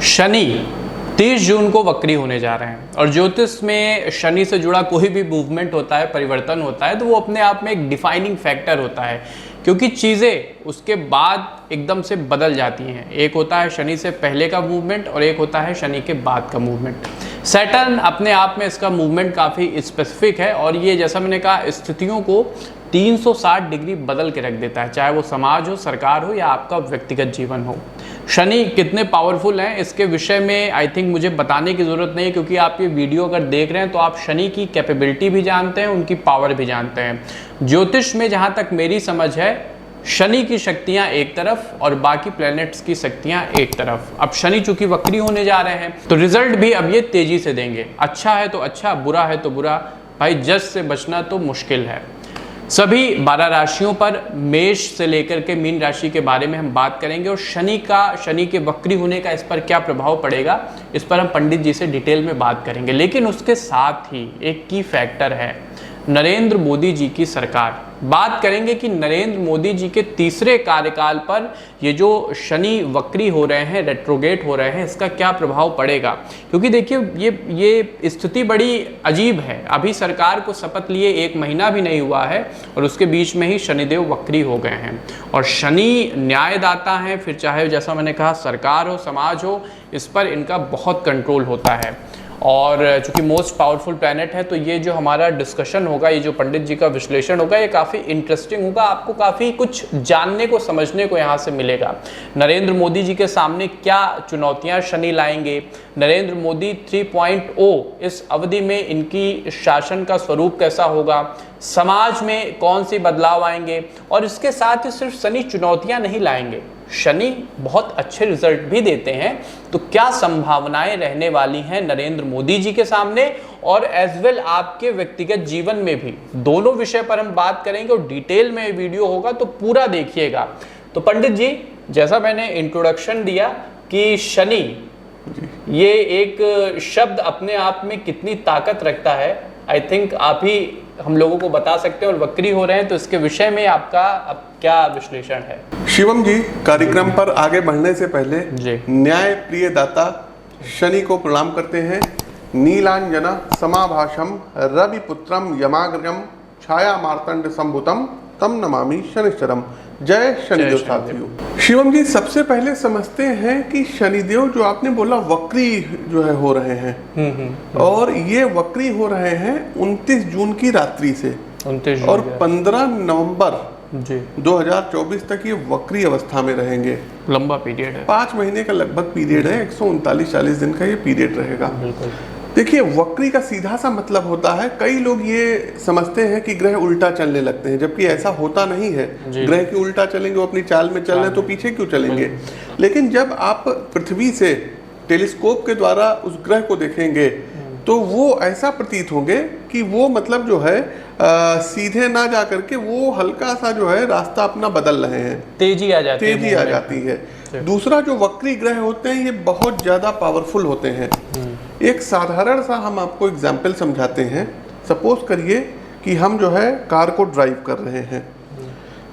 शनि 30 जून को वक्री होने जा रहे हैं और ज्योतिष में शनि से जुड़ा कोई भी मूवमेंट होता है, परिवर्तन होता है, तो वो अपने आप में एक डिफाइनिंग फैक्टर होता है, क्योंकि चीज़ें उसके बाद एकदम से बदल जाती हैं। एक होता है शनि से पहले का मूवमेंट और एक होता है शनि के बाद का मूवमेंट। सैटर्न अपने आप में इसका मूवमेंट काफ़ी स्पेसिफिक है और ये जैसा मैंने कहा स्थितियों को 360 डिग्री बदल के रख देता है, चाहे वो समाज हो, सरकार हो या आपका व्यक्तिगत जीवन हो। शनि कितने पावरफुल हैं इसके विषय में आई थिंक मुझे बताने की ज़रूरत नहीं है, क्योंकि आप ये वीडियो अगर देख रहे हैं तो आप शनि की कैपेबिलिटी भी जानते हैं, उनकी पावर भी जानते हैं। ज्योतिष में जहाँ तक मेरी समझ है, शनि की शक्तियाँ एक तरफ और बाकी प्लैनेट्स की शक्तियाँ एक तरफ। अब शनि चूंकि वक्री होने जा रहे हैं तो रिजल्ट भी अब ये तेजी से देंगे। अच्छा है तो अच्छा, बुरा है तो बुरा। भाई जज से बचना तो मुश्किल है। सभी 12 राशियों पर मेष से लेकर के मीन राशि के बारे में हम बात करेंगे और शनि के वक्री होने का इस पर क्या प्रभाव पड़ेगा, इस पर हम पंडित जी से डिटेल में बात करेंगे। लेकिन उसके साथ ही एक की फैक्टर है नरेंद्र मोदी जी की सरकार। बात करेंगे कि नरेंद्र मोदी जी के तीसरे कार्यकाल पर ये जो शनि वक्री हो रहे हैं, रेट्रोगेट हो रहे हैं, इसका क्या प्रभाव पड़ेगा। क्योंकि देखिए ये स्थिति बड़ी अजीब है। अभी सरकार को शपथ लिए 1 महीना भी नहीं हुआ है और उसके बीच में ही शनिदेव वक्री हो गए हैं। और शनि न्यायदाता हैं, फिर चाहे जैसा मैंने कहा सरकार हो, समाज हो, इस पर इनका बहुत कंट्रोल होता है। और चूंकि मोस्ट पावरफुल प्लैनेट है तो ये जो हमारा डिस्कशन होगा, ये जो पंडित जी का विश्लेषण होगा, ये काफ़ी इंटरेस्टिंग होगा। आपको काफ़ी कुछ जानने को, समझने को यहाँ से मिलेगा। नरेंद्र मोदी जी के सामने क्या चुनौतियाँ शनि लाएंगे, नरेंद्र मोदी 3.0 इस अवधि में इनकी शासन का स्वरूप कैसा होगा, समाज में कौन सी बदलाव आएंगे। और इसके साथ ही सिर्फ शनि चुनौतियाँ नहीं लाएंगे, शनि बहुत अच्छे रिजल्ट भी देते हैं। तो क्या संभावनाएं रहने वाली हैं नरेंद्र मोदी जी के सामने और एज वेल आपके व्यक्तिगत जीवन में भी, दोनों विषय पर हम बात करेंगे और डिटेल में वीडियो होगा तो पूरा देखिएगा। तो पंडित जी, जैसा मैंने इंट्रोडक्शन दिया कि शनि ये एक शब्द अपने आप में कितनी ताकत रखता है, आई थिंक आप ही हम लोगों को बता सकते हैं। और वक्री हो रहे हैं तो इसके विषय में आपका अब क्या विश्लेषण है। शिवम जी, कार्यक्रम पर आगे बढ़ने से पहले न्याय प्रिय दाता शनि को प्रणाम करते हैं। नीलांजना समाभाषम रवि पुत्रम यमाग्रम छाया मार्तंड संभुतम तम नमामि शनिश्चरम। जय शनिदेव साथियों। शिवम जी, सबसे पहले समझते हैं कि शनिदेव जो आपने बोला वक्री जो है हो रहे हैं और ये वक्री हो रहे हैं 29 जून की रात्रि से 29 और 15 नवंबर 2024 तक ये वक्री अवस्था में रहेंगे। लंबा पीरियड है, 5 महीने का लगभग पीरियड है, 139-40 दिन का ये पीरियड रहेगा। बिल्कुल। देखिए, वक्री का सीधा सा मतलब होता है, कई लोग ये समझते हैं कि ग्रह उल्टा चलने लगते हैं, जबकि ऐसा होता नहीं है। ग्रह की उल्टा चलेंगे, वो अपनी चाल में चल रहे हैं तो पीछे क्यों चलेंगे। लेकिन जब आप पृथ्वी से टेलीस्कोप के द्वारा उस ग्रह को देखेंगे तो वो ऐसा प्रतीत होंगे कि वो मतलब जो है सीधे ना जा करके वो हल्का सा जो है रास्ता अपना बदल रहे हैं, तेजी आ जाती है। दूसरा, जो वक्री ग्रह होते हैं ये बहुत ज्यादा पावरफुल होते हैं। एक साधारण सा हम आपको एग्जाम्पल समझाते हैं। सपोज करिए कि हम जो है कार को ड्राइव कर रहे हैं,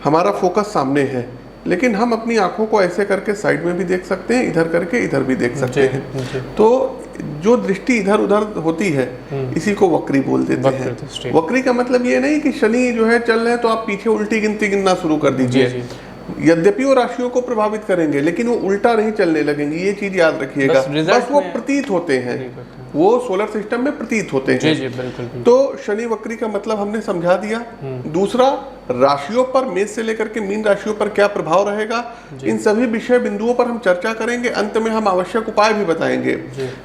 हमारा फोकस सामने है, लेकिन हम अपनी आंखों को ऐसे करके साइड में भी देख सकते हैं, इधर करके इधर भी देख सकते हैं। तो जो दृष्टि इधर उधर होती है इसी को वक्री बोल देते हैं। वक्री का मतलब ये नहीं कि शनि जो है चल रहे हैं तो आप पीछे उल्टी गिनती गिनना शुरू कर दीजिए। यद्यपि वो राशियों को प्रभावित करेंगे लेकिन वो उल्टा नहीं चलने लगेंगे, ये चीज याद रखिएगा। बस वो प्रतीत होते हैं, वो सोलर सिस्टम में प्रतीत होते हैं। जी, बिल्कुल। तो शनि वक्री का मतलब हमने समझा दिया। दूसरा, राशियों पर मेष से लेकर के मीन राशियों पर क्या प्रभाव रहेगा, इन सभी विषय बिंदुओं पर हम चर्चा करेंगे। अंत में हम आवश्यक उपाय भी बताएंगे।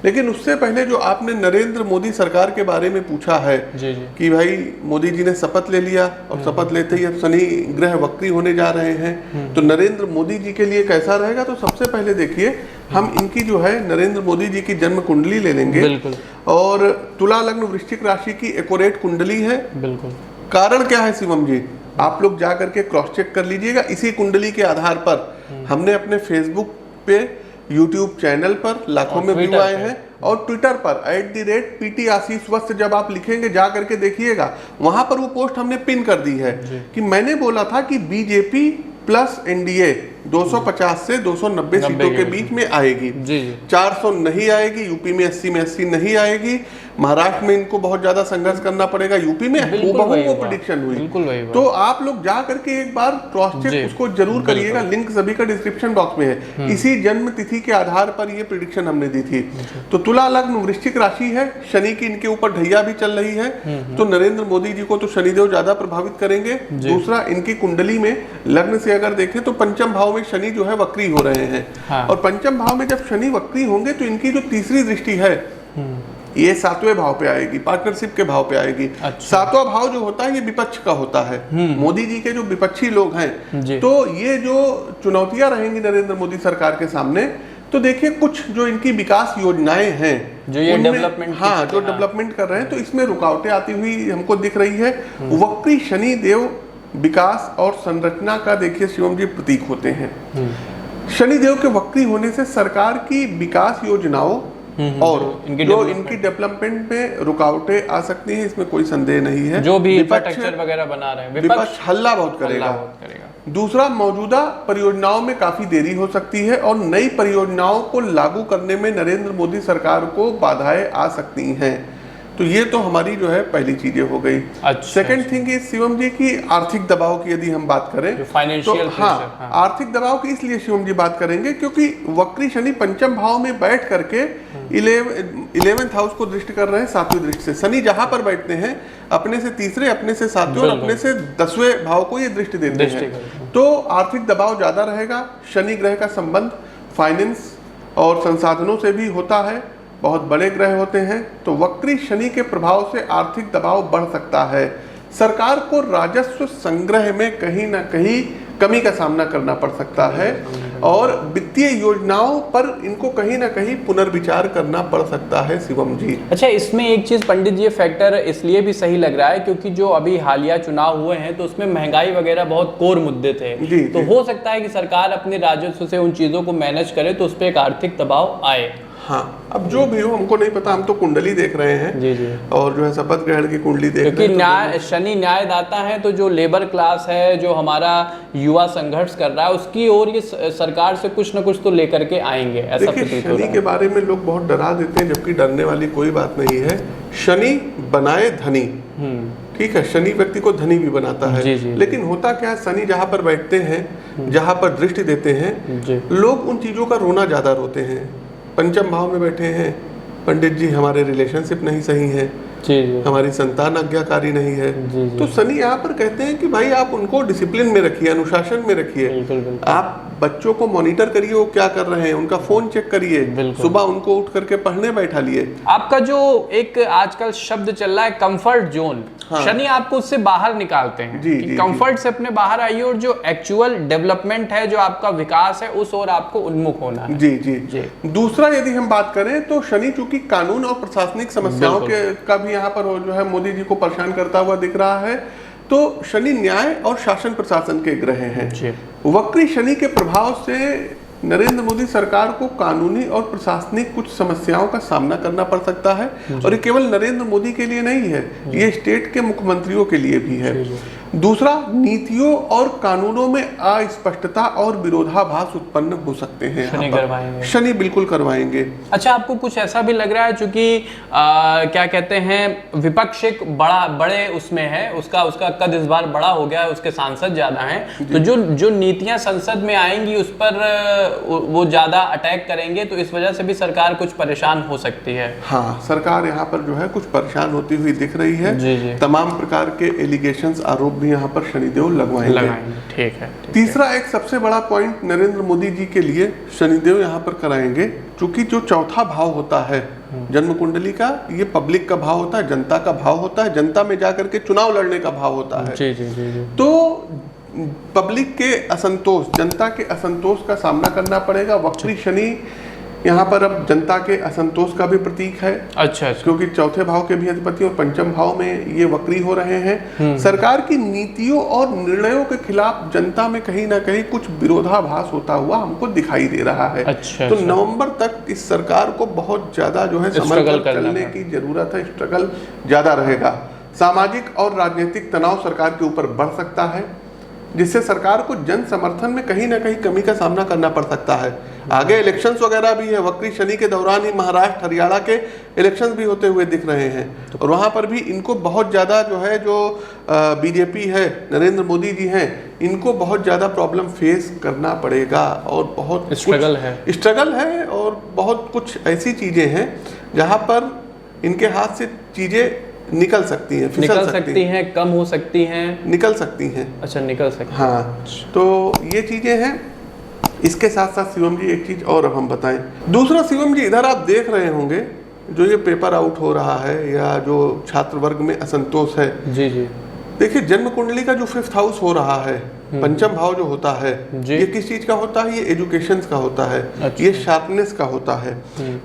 लेकिन उससे पहले जो आपने नरेंद्र मोदी सरकार के बारे में पूछा है कि भाई मोदी जी ने शपथ ले लिया और शपथ लेते ही अब शनि ग्रह वक्री होने जा रहे हैं, तो नरेंद्र मोदी जी के लिए कैसा रहेगा। तो सबसे पहले देखिए, हम इनकी जो है नरेंद्र मोदी जी की जन्म कुंडली ले लेंगे और तुला लग्न वृश्चिक राशि की एक्यूरेट कुंडली है। बिल्कुल। कारण क्या है शिवम जी, आप लोग जा करके क्रॉस चेक कर लीजिएगा। इसी कुंडली के आधार पर हमने अपने फेसबुक पे, यूट्यूब चैनल पर लाखों में व्यू आए हैं और ट्विटर पर @PT आशीष वस्त जब आप लिखेंगे जा करके देखिएगा, वहां पर वो पोस्ट हमने पिन कर दी है कि मैंने बोला था कि बीजेपी प्लस एनडीए 250 से 290 सीटों के बीच में आएगी। जी जी। 400 नहीं आएगी, यूपी में 80 नहीं आएगी, महाराष्ट्र में इनको बहुत ज्यादा संघर्ष करना पड़ेगा, यूपी में हूबहू वो प्रेडिक्शन हुई। बिल्कुल वही हुआ। तो आप लोग जा करके एक बार क्रॉस चेक उसको जरूर करिएगा, लिंक सभी का डिस्क्रिप्शन बॉक्स में है। इसी जन्म तिथि के आधार पर ये प्रेडिक्शन हमने दी थी। तो तुला लग्न वृश्चिक राशि है, शनि की इनके ऊपर ढैया भी चल रही है, तो नरेंद्र मोदी जी को तो शनिदेव ज्यादा प्रभावित करेंगे। दूसरा, इनकी कुंडली में लग्न से अगर देखें तो पंचम भाव में शनि जो है वक्री हो रहे हैं। हाँ। और पंचम भाव में जब शनि वक्री होंगे तो इनकी जो तीसरी दृष्टि है ये 7वें भाव पे आएगी, पार्टनरशिप के भाव पे आएगी। अच्छा। 7वां भाव जो होता है ये विपक्ष का होता है। मोदी जी के जो विपक्षी लोग हैं, तो ये जो चुनौतियां रहेंगी नरेंद्र मोदी सरकार के सामने, तो देखिए कुछ जो इनकी विकास योजनाएं हैं जो ये डेवलपमेंट, हाँ जो डेवलपमेंट कर रहे हैं, तो इसमें रुकावटें आती हुई हमको दिख रही है। वक्री शनि देव विकास और संरचना का देखिए शिवम जी प्रतीक होते हैं। शनि देव के वक्री होने से सरकार की विकास योजनाओं और जो इनकी डेवलपमेंट में रुकावटें आ सकती हैं, इसमें कोई संदेह नहीं है। जो भी इंफ्रास्ट्रक्चर वगैरह बना रहे हैं विपक्ष हल्ला बहुत करेगा। दूसरा, मौजूदा परियोजनाओं में काफी देरी हो सकती है और नई परियोजनाओं को लागू करने में नरेंद्र मोदी सरकार को बाधाएं आ सकती हैं। तो ये तो हमारी जो है पहली चीजें हो गई। अच्छा, सेकंड थिंग इज शिवम जी की आर्थिक दबाव की यदि हम बात करें तो हाँ, आर्थिक दबाव की इसलिए शिवम जी बात करेंगे क्योंकि वक्री शनि पंचम भाव में बैठ करके 11th हाउस को दृष्टि कर रहे हैं 7वीं दृष्टि से। शनि जहां पर बैठते हैं अपने से तीसरे, अपने से 7वें और अपने से 10वें भाव को ये दृष्टि देते हैं, तो आर्थिक दबाव ज्यादा रहेगा। शनि ग्रह का संबंध फाइनेंस और संसाधनों से भी होता है, बहुत बड़े ग्रह होते हैं, तो वक्री शनि के प्रभाव से आर्थिक दबाव बढ़ सकता है। सरकार को राजस्व संग्रह में कहीं ना कहीं कमी का सामना करना पड़ सकता है और वित्तीय योजनाओं पर इनको कहीं ना कहीं पुनर्विचार करना पड़ सकता है शिवम जी। अच्छा, इसमें एक चीज पंडित जी, फैक्टर इसलिए भी सही लग रहा है क्योंकि जो अभी हालिया चुनाव हुए हैं तो उसमें महंगाई वगैरह बहुत कोर मुद्दे थे। तो हो सकता है कि सरकार अपने राजस्व से उन चीजों को मैनेज करे तो उस पर एक आर्थिक दबाव आए। हाँ, अब जो भी हो हमको नहीं पता, हम तो कुंडली देख रहे हैं जी जी, और जो है शपथ ग्रहण की कुंडली देख रहे हैं। क्योंकि न्याय शनि न्यायदाता है, तो जो लेबर क्लास है, जो हमारा युवा संघर्ष कर रहा है, उसकी ओर ये सरकार से कुछ न कुछ तो लेकर के आएंगे, ऐसा प्रतीत हो रहा है। शनि के बारे में लोग बहुत डरा देते हैं, जबकि डरने वाली कोई बात नहीं है। शनि बनाए धनी, ठीक है, शनि व्यक्ति को धनी भी बनाता है। जी जी, लेकिन होता क्या है, शनि जहाँ पर बैठते हैं, जहाँ पर दृष्टि देते हैं, लोग उन चीजों का रोना ज्यादा रोते हैं। पंचम भाव में बैठे हैं पंडित जी, हमारे रिलेशनशिप नहीं सही है, हमारी संतान आज्ञाकारी नहीं है, तो शनि यहाँ पर कहते हैं कि भाई आप उनको डिसिप्लिन में रखिए, अनुशासन में रखिए। आप बच्चों को मॉनिटर करिए वो क्या कर रहे हैं, उनका फोन चेक करिए, सुबह उनको उठ करके पढ़ने बैठा लिए। आपका जो एक आजकल शब्द चल रहा है कंफर्ट जोन, हाँ, शनि आपको उससे बाहर निकालते हैं कि कंफर्ट से अपने बाहर आइए और जो एक्चुअल डेवलपमेंट है, जो आपका विकास है, उस ओर आपको उन्मुख होना है। जी जी जी। दूसरा, यदि हम बात करें तो शनि चूंकि कानून और प्रशासनिक समस्याओं के का भी यहाँ पर जो है मोदी जी को परेशान करता हुआ दिख रहा है, तो शनि न्याय और शासन प्रशासन के ग्रह हैं। वक्री शनि के प्रभाव से नरेंद्र मोदी सरकार को कानूनी और प्रशासनिक कुछ समस्याओं का सामना करना पड़ सकता है, और ये केवल नरेंद्र मोदी के लिए नहीं है, ये स्टेट के मुख्यमंत्रियों के लिए भी है। दूसरा, नीतियों और कानूनों में अस्पष्टता और विरोधाभास उत्पन्न हो सकते हैं। शनि बिल्कुल करवाएंगे। अच्छा, आपको कुछ ऐसा भी लग रहा है चूंकि क्या कहते हैं, विपक्ष एक बड़े उसमें है, उसका कद इस बार बड़ा हो गया है, उसके सांसद ज्यादा हैं, तो जो नीतियां संसद में आएंगी उस पर वो ज्यादा अटैक करेंगे, तो इस वजह से भी सरकार कुछ परेशान हो सकती है। हाँ, सरकार यहाँ पर जो है कुछ परेशान होती हुई दिख रही है। जी जी। तमाम प्रकार के एलिगेशंस, आरोप भी यहाँ पर शनिदेव लगवाएंगे। ठीक है। तीसरा, एक सबसे बड़ा पॉइंट नरेंद्र मोदी जी के लिए शनिदेव यहाँ पर कराएंगे, चूंकि जो चौथा भाव होता है जन्म कुंडली का, ये पब्लिक का भाव होता है, जनता का भाव होता है, जनता में जाकर के चुनाव लड़ने का भाव होता है। जी जी जी। तो पब्लिक के असंतोष, जनता के असंतोष का सामना करना पड़ेगा। वक्री शनि यहाँ पर अब जनता के असंतोष का भी प्रतीक है। अच्छा। क्योंकि चौथे भाव के भी अधिपति और पंचम भाव में ये वक्री हो रहे हैं। सरकार की नीतियों और निर्णयों के खिलाफ जनता में कहीं ना कहीं कुछ विरोधाभास होता हुआ हमको दिखाई दे रहा है। अच्छा, तो नवंबर तक इस सरकार को बहुत ज्यादा जो है संभल कर चलने की जरूरत है, स्ट्रगल ज्यादा रहेगा। सामाजिक और राजनीतिक तनाव सरकार के ऊपर बढ़ सकता है। जिससे सरकार को जन समर्थन में कहीं ना कहीं कमी का सामना करना पड़ सकता है। आगे इलेक्शंस वगैरह भी है, वक्री शनि के दौरान ही महाराष्ट्र हरियाणा के इलेक्शंस भी होते हुए दिख रहे हैं, और वहाँ पर भी इनको बहुत ज़्यादा जो है, जो बीजेपी है, नरेंद्र मोदी जी हैं, इनको बहुत ज़्यादा प्रॉब्लम फेस करना पड़ेगा, और बहुत स्ट्रगल है और बहुत कुछ ऐसी चीज़ें हैं जहाँ पर इनके हाथ से चीज़ें निकल सकती हैं, निकल सकती हैं, कम हो सकती हैं, निकल सकती हैं। अच्छा, निकल सकती हाँ, तो ये चीज़ें हैं। इसके साथ साथ शिवम जी एक चीज़ और हम बताएं। दूसरा शिवम जी, इधर आप देख रहे होंगे जो ये पेपर आउट हो रहा है या जो छात्र वर्ग में असंतोष है, जी जी, देखिए जन्म कुंडली का जो 5th हाउस हो रहा है, पंचम भाव जो होता है, ये किस चीज का होता है? ये एजुकेशन का होता है। अच्छा। ये शार्पनेस का होता है।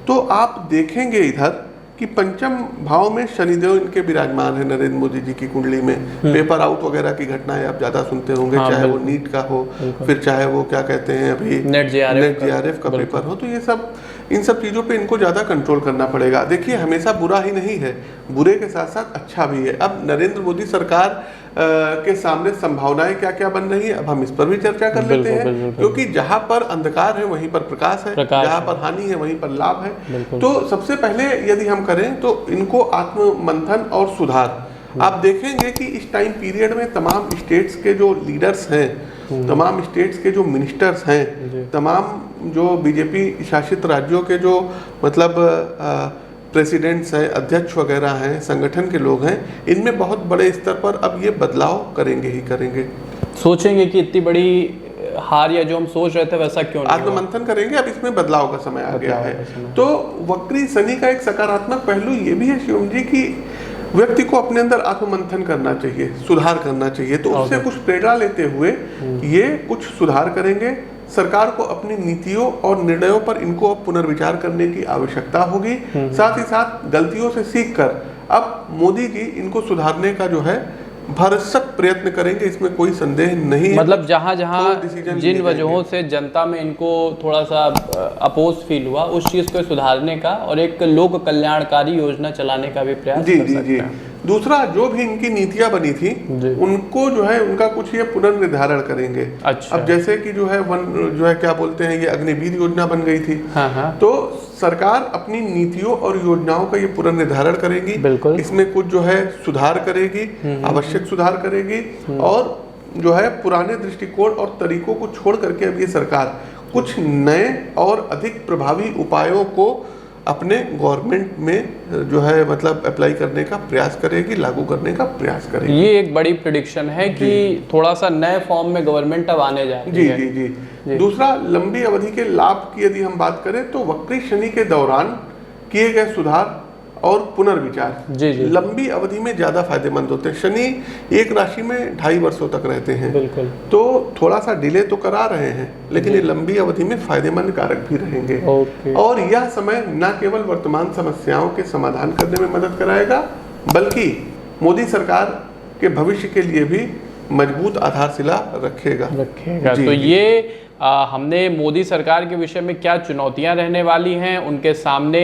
तो आप देखेंगे इधर कि पंचम भाव में शनिदेव इनके विराजमान है नरेंद्र मोदी जी की कुंडली में। पेपर आउट वगैरह की घटनाएं आप ज्यादा सुनते होंगे, चाहे वो नीट का हो, फिर चाहे वो क्या कहते हैं अभी नेट जेआरएफ का पेपर हो, तो ये सब, इन सब चीज़ों पे इनको ज़्यादा कंट्रोल करना पड़ेगा। देखिए हमेशा बुरा ही नहीं है, बुरे के साथ साथ अच्छा भी है। अब नरेंद्र मोदी सरकार के सामने संभावनाएं क्या क्या बन रही है, अब हम इस पर भी चर्चा कर लेते हैं, क्योंकि जहां पर अंधकार है वहीं पर प्रकाश है, जहां पर हानि है वहीं पर लाभ है। तो सबसे पहले यदि हम करें तो इनको आत्म मंथन और सुधार, आप देखेंगे कि इस टाइम पीरियड में तमाम स्टेट्स के जो लीडर्स हैं, तमाम स्टेट्स के जो मिनिस्टर्स हैं, तमाम जो बीजेपी शासित राज्यों के जो मतलब प्रेसिडेंट्स हैं, अध्यक्ष वगैरह हैं, संगठन के लोग हैं, इनमें बहुत बड़े स्तर पर अब ये बदलाव करेंगे ही करेंगे। सोचेंगे कि इतनी बड़ी हार या जो हम सोच रहे थे वैसा क्यों नहीं, आत्ममंथन करेंगे, अब इसमें बदलाव का समय आ गया है। तो वक्री शनि का एक सकारात्मक पहलू ये भी है शिवम जी की व्यक्ति को अपने अंदर आत्ममंथन करना चाहिए, सुधार करना चाहिए। तो उससे कुछ प्रेरणा लेते हुए ये कुछ सुधार करेंगे। सरकार को अपनी नीतियों और निर्णयों पर इनको पुनर्विचार करने की आवश्यकता होगी। साथ ही साथ गलतियों से सीखकर अब मोदी जी इनको सुधारने का जो है भरसक प्रयत्न करेंगे, इसमें कोई संदेह नहीं है। मतलब जहाँ जिन वजहों से जनता में इनको थोड़ा सा अपोज फील हुआ, उस चीज़ को सुधारने का और एक लोक कल्याणकारी योजना चलाने का भी प्रयास कर सकते हैं। दूसरा, जो भी इनकी नीतियां बनी थी उनको जो है उनका कुछ ये पुनर्निर्धारण करेंगे। अच्छा। अब जैसे कि जो है क्या बोलते हैं, ये अग्निवीर योजना बन गई थी। हाँ। तो सरकार अपनी नीतियों और योजनाओं का ये पुनर्निर्धारण करेगी, इसमें कुछ जो है सुधार करेगी, आवश्यक सुधार करेगी, और जो है पुराने दृष्टिकोण और तरीकों को छोड़ करके अब ये सरकार कुछ नए और अधिक प्रभावी उपायों को अपने गवर्नमेंट में जो है मतलब अप्लाई करने का प्रयास करेगी, लागू करने का प्रयास करेगी। ये एक बड़ी प्रेडिक्शन है कि थोड़ा सा नए फॉर्म में गवर्नमेंट अब आने जा रही है। जी। दूसरा, लंबी अवधि के लाभ की यदि हम बात करें तो वक्री शनि के दौरान किए गए सुधार और पुनर्विचार लंबी अवधि में ज्यादा फायदेमंद होते हैं। शनि एक राशि में 2.5 वर्षों तक रहते हैं, बिल्कुल। तो थोड़ा सा डिले तो करा रहे हैं, लेकिन ये लंबी अवधि में फायदेमंद कारक भी रहेंगे। और यह समय न केवल वर्तमान समस्याओं के समाधान करने में मदद कराएगा, बल्कि मोदी सरकार के भविष्य के लिए भी मजबूत आधारशिला रखेगा। तो ये हमने मोदी सरकार के विषय में क्या चुनौतियां रहने वाली हैं, उनके सामने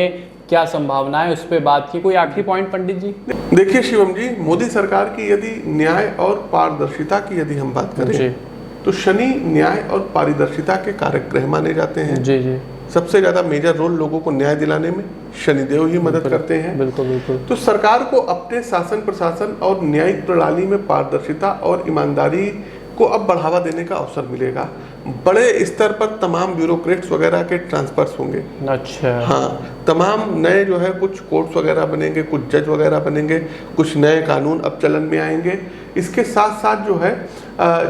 क्या संभावनाएं, उस पर बात की। कोई आखिरी पॉइंट पंडित जी? देखिए शिवम जी, मोदी सरकार की यदि न्याय और पारदर्शिता की यदि हम बात करें तो शनि न्याय और पारदर्शिता के कारक ग्रह माने जाते हैं। जी। सबसे ज्यादा मेजर रोल लोगों को न्याय दिलाने में शनिदेव ही मदद करते हैं। बिल्कुल। तो सरकार को अपने शासन प्रशासन और न्यायिक प्रणाली में पारदर्शिता और ईमानदारी को अब बढ़ावा देने का अवसर मिलेगा। बड़े स्तर पर तमाम ब्यूरोक्रेट्स वगैरह के ट्रांसफर्स होंगे। अच्छा। हाँ, तमाम नए जो है कुछ कोर्ट्स वगैरह बनेंगे, कुछ जज वगैरह बनेंगे, कुछ नए कानून अब चलन में आएंगे। इसके साथ साथ जो है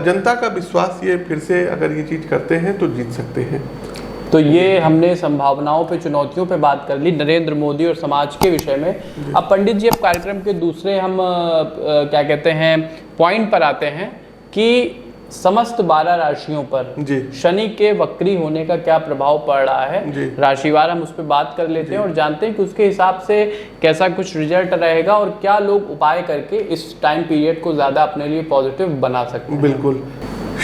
जनता का विश्वास, ये फिर से अगर ये चीज़ करते हैं तो जीत सकते हैं। तो ये हमने संभावनाओं पे, चुनौतियों पे बात कर ली नरेंद्र मोदी और समाज के विषय में। अब पंडित जी, अब कार्यक्रम के दूसरे हम क्या कहते हैं पॉइंट पर आते हैं कि समस्त 12 राशियों पर शनि के वक्री होने का क्या प्रभाव पड़ रहा है। राशिवार हम उस पर बात कर लेते हैं और जानते हैं कि उसके हिसाब से कैसा कुछ रिजल्ट रहेगा और क्या लोग उपाय करके इस टाइम पीरियड को ज्यादा अपने लिए पॉजिटिव बना सकते हैं। बिल्कुल।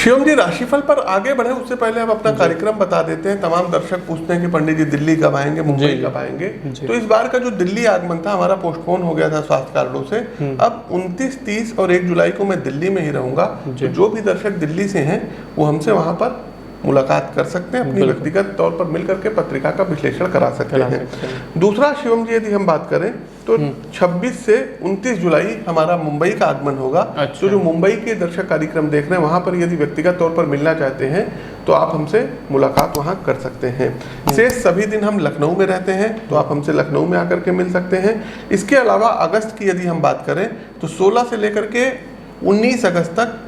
शिवम जी, राशिफल पर आगे बढ़े उससे पहले हम अपना कार्यक्रम बता देते हैं। तमाम दर्शक पूछते हैं कि पंडित जी दिल्ली कब आएंगे, मुंबई कब आएंगे। तो इस बार का जो दिल्ली आगमन था हमारा पोस्टपोन हो गया था स्वास्थ्य कारणों से। अब 29, 30 और 1 जुलाई को मैं दिल्ली में ही रहूंगा। तो जो भी दर्शक दिल्ली से हैं वो हमसे वहां पर मुलाकात कर सकते हैं, अपनी व्यक्तिगत तौर पर मिलकर के पत्रिका का विश्लेषण करा सकते हैं। दूसरा शिवम जी, यदि हम बात करें तो 26 से 29 जुलाई हमारा मुंबई का आगमन होगा। तो जो मुंबई के दर्शक कार्यक्रम देख रहे हैं वहां पर यदि व्यक्तिगत तौर पर मिलना चाहते हैं तो आप हमसे मुलाकात वहां कर सकते हैं। शेष सभी दिन हम लखनऊ में रहते हैं तो आप हमसे लखनऊ में आकर के मिल सकते हैं। इसके अलावा अगस्त की यदि हम बात करें तो 16 से लेकर के 19 अगस्त तक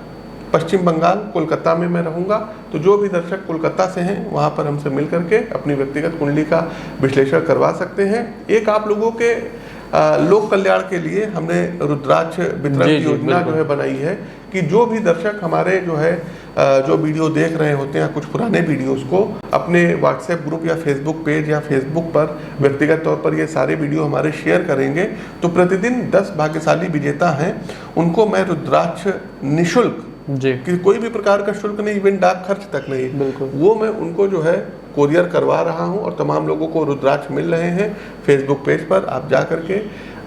पश्चिम बंगाल कोलकाता में मैं रहूंगा। तो जो भी दर्शक कोलकाता से हैं वहां पर हमसे मिल करके अपनी व्यक्तिगत कुंडली का विश्लेषण करवा सकते हैं। एक आप लोगों के लोक कल्याण के लिए हमने रुद्राक्ष वितरण की योजना जो है बनाई है कि जो भी दर्शक हमारे जो है जो वीडियो देख रहे होते हैं, कुछ पुराने वीडियोस को अपने व्हाट्सएप ग्रुप या फेसबुक पेज या फेसबुक पर व्यक्तिगत तौर पर ये सारे वीडियो हमारे शेयर करेंगे तो प्रतिदिन 10 भाग्यशाली विजेता हैं उनको मैं रुद्राक्ष निःशुल्क कि कोई भी प्रकार का शुल्क नहीं, इवन डाक खर्च तक नहीं, वो मैं उनको जो है कोरियर करवा रहा हूं। और तमाम लोगों को रुद्राक्ष मिल रहे हैं। फेसबुक पेज पर आप जा करके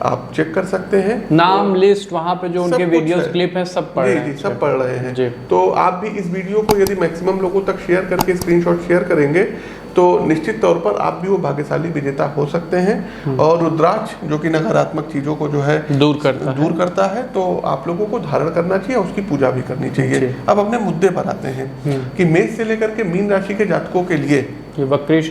आप चेक कर सकते हैं, नाम लिस्ट वहां पे जो उनके वीडियोस क्लिप हैं सब पढ़ रहे हैं। सब पढ़ रहे हैं। तो आप भी इस वीडियो को यदि मैक्सिमम लोगों तक शेयर करके स्क्रीनशॉट शेयर करेंगे तो निश्चित तौर पर आप भी वो भाग्यशाली विजेता हो सकते हैं। और रुद्राक्ष जो कि नकारात्मक चीजों को जो है दूर करता है तो आप लोगों को धारण करना चाहिए, उसकी पूजा भी करनी चाहिए। अब अपने मुद्दे पर आते हैं कि मेष से लेकर के मीन राशि के जातकों के लिए वक्री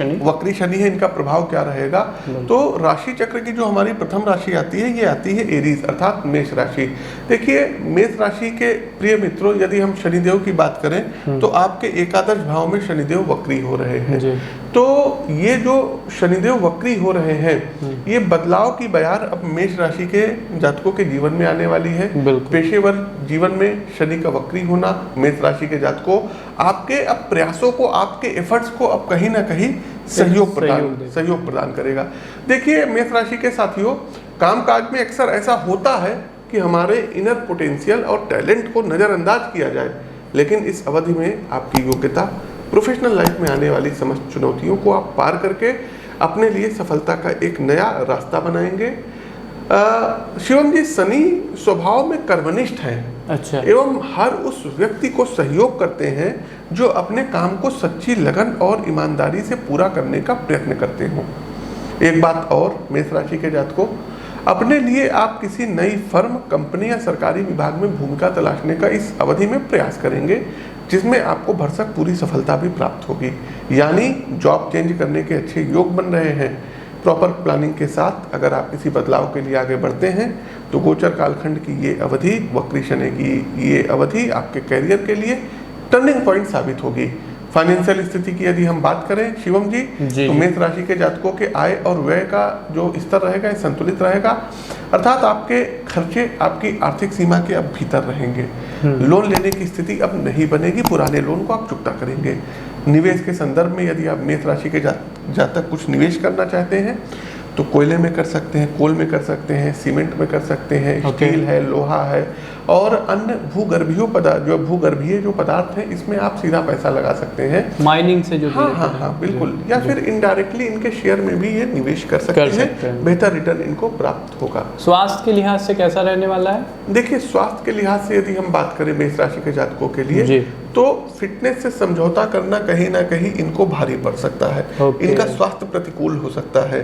शनि है, इनका प्रभाव क्या रहेगा। तो राशि चक्र की जो हमारी प्रथम राशि आती है ये आती है एरीज अर्थात मेष राशि। देखिए मेष राशि के प्रिय मित्रों, यदि हम शनिदेव की बात करें तो आपके एकादश भाव में शनिदेव वक्री हो रहे हैं। तो ये जो शनिदेव वक्री हो रहे हैं ये बदलाव की बयार अब मेष राशि के जातकों के जीवन में आने वाली है। पेशेवर जीवन में शनि का वक्री होना मेष राशि के जातकों आपके अब प्रयासों को, आपके एफर्ट्स को अब कहीं ना कहीं सहयोग प्रदान करेगा। देखिए मेष राशि के साथियों, कामकाज में अक्सर ऐसा होता है कि हमारे इनर पोटेंशियल और टैलेंट को नजरअंदाज किया जाए, लेकिन इस अवधि में आपकी योग्यता, प्रोफेशनल लाइफ में आने वाली समस्त चुनौतियों को आप पार करके अपने लिए सफलता का एक नया रास्ता बनाएंगे। शिवम जी, शनि स्वभाव में कर्मनिष्ठ है। अच्छा। एवं हर उस व्यक्ति को सहयोग करते हैं जो अपने काम को सच्ची लगन और ईमानदारी से पूरा करने का प्रयत्न करते हों। एक बात और मेष राशि के जातकों, अपने लिए आप किसी नई फर्म, कंपनी या सरकारी विभाग में भूमिका तलाशने का इस अवधि में प्रयास करेंगे जिसमें आपको भरसक पूरी सफलता भी प्राप्त होगी। यानी जॉब चेंज करने के अच्छे योग बन रहे हैं। प्रॉपर प्लानिंग के साथ अगर आप किसी बदलाव के लिए आगे बढ़ते हैं तो गोचर कालखंड की ये अवधि, वक्री शनि की ये अवधि आपके कैरियर के लिए टर्निंग पॉइंट साबित होगी। फाइनेंशियल स्थिति की यदि हम बात करें शिवम जी तो मेष राशि के जातकों के आय और व्यय का जो स्तर रहेगा संतुलित रहेगा, अर्थात आपके खर्चे आपकी आर्थिक सीमा के अब भीतर रहेंगे। लोन लेने की स्थिति अब नहीं बनेगी, पुराने लोन को आप चुकता करेंगे। निवेश के संदर्भ में यदि आप मेष राशि के जातक कुछ निवेश करना चाहते हैं तो कोयले में कर सकते हैं, कोल में कर सकते हैं, सीमेंट में कर सकते हैं, स्टील है, लोहा है और अन्य भूगर्भीय जो पदार्थ हैं इसमें आप सीधा पैसा लगा सकते हैं। माइनिंग से जो हाँ बिल्कुल, या फिर इनडायरेक्टली इनके शेयर में भी ये निवेश कर सकते हैं। बेहतर रिटर्न इनको प्राप्त होगा। स्वास्थ्य के लिहाज से कैसा रहने वाला है? देखिए स्वास्थ्य के लिहाज से यदि हम बात करें मेष राशि के जातकों के लिए तो फिटनेस से समझौता करना कहीं ना कहीं इनको भारी पड़ सकता है। इनका स्वास्थ्य प्रतिकूल हो सकता है,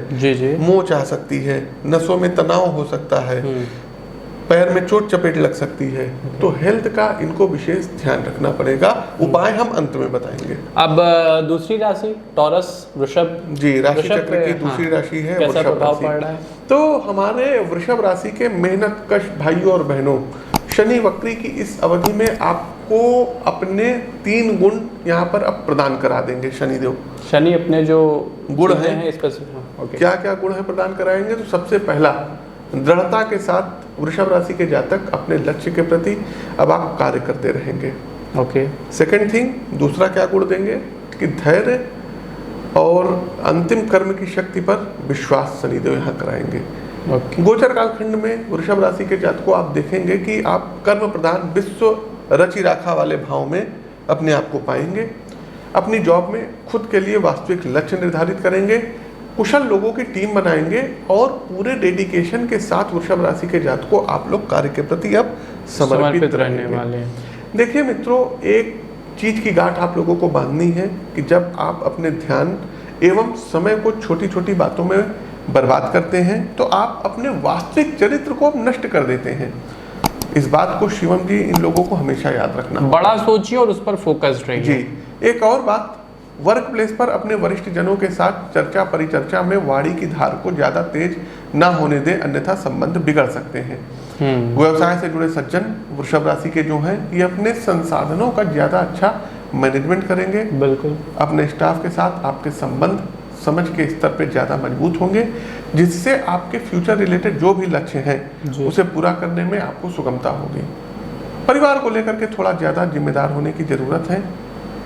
मोच आ सकती है, नसों में तनाव हो सकता है, पैर में चोट चपेट लग सकती है। तो हेल्थ का इनको विशेष ध्यान रखना पड़ेगा। उपाय हम अंत में बताएंगे। अब दूसरी राशि टॉरस, वृषभ जी, राशि चक्र की दूसरी राशि है वृषभ राशि। तो हमारे वृषभ राशि के मेहनत कश भाइयों और बहनों, शनि वक्री की इस अवधि में आपको अपने 3 गुण यहाँ पर अब प्रदान करा देंगे शनिदेव। शनि अपने जो गुण हैं क्या क्या गुण है प्रदान कराएंगे। तो सबसे पहला, दृढ़ता के साथ वृषभ राशि के जातक अपने लक्ष्य के प्रति अब आप कार्य करते रहेंगे। सेकंड थिंग, दूसरा क्या गुण देंगे कि धैर्य और अंतिम कर्म की शक्ति पर विश्वास शनिदेव यहाँ कराएंगे। गोचर कालखंड में वृषभ राशि के जातकों आप देखेंगे कि आप कर्म प्रधान विश्व रचि राखा वाले भाव में अपने आप को पाएंगे। अपनी जॉब में खुद के लिए वास्तविक लक्ष्य निर्धारित करेंगे, कुशल लोगों की टीम बनाएंगे और पूरे डेडिकेशन के साथ वृषभ राशि के जातकों को आप लोग कार्य के प्रति अब समर्पित रहने वाले हैं। देखिए मित्रों, एक चीज की गांठ आप लोगों को बांधनी है कि जब आप अपने ध्यान एवं समय को छोटी छोटी बातों में बर्बाद करते हैं तो आप अपने वास्तविक चरित्र को अब नष्ट कर देते हैं। इस बात को शिवम जी इन लोगों को हमेशा याद रखना, बड़ा सोचिए और उस पर फोकस्ड रहिए। जी, एक और बात, वर्क प्लेस पर अपने वरिष्ठ जनों के साथ चर्चा परिचर्चा में वाणी की धार को ज्यादा तेज ना होने दें, अन्यथा संबंध बिगड़ सकते हैं। व्यवसाय से जुड़े सज्जन वृषभ राशि के जो हैं ये अपने संसाधनों का ज्यादा अच्छा मैनेजमेंट करेंगे। बिल्कुल। अपने स्टाफ के साथ आपके संबंध समझ के स्तर पे ज्यादा मजबूत होंगे, जिससे आपके फ्यूचर रिलेटेड जो भी लक्ष्य हैं उसे पूरा करने में आपको सुगमता होगी। परिवार को लेकर के थोड़ा ज्यादा जिम्मेदार होने की जरूरत है,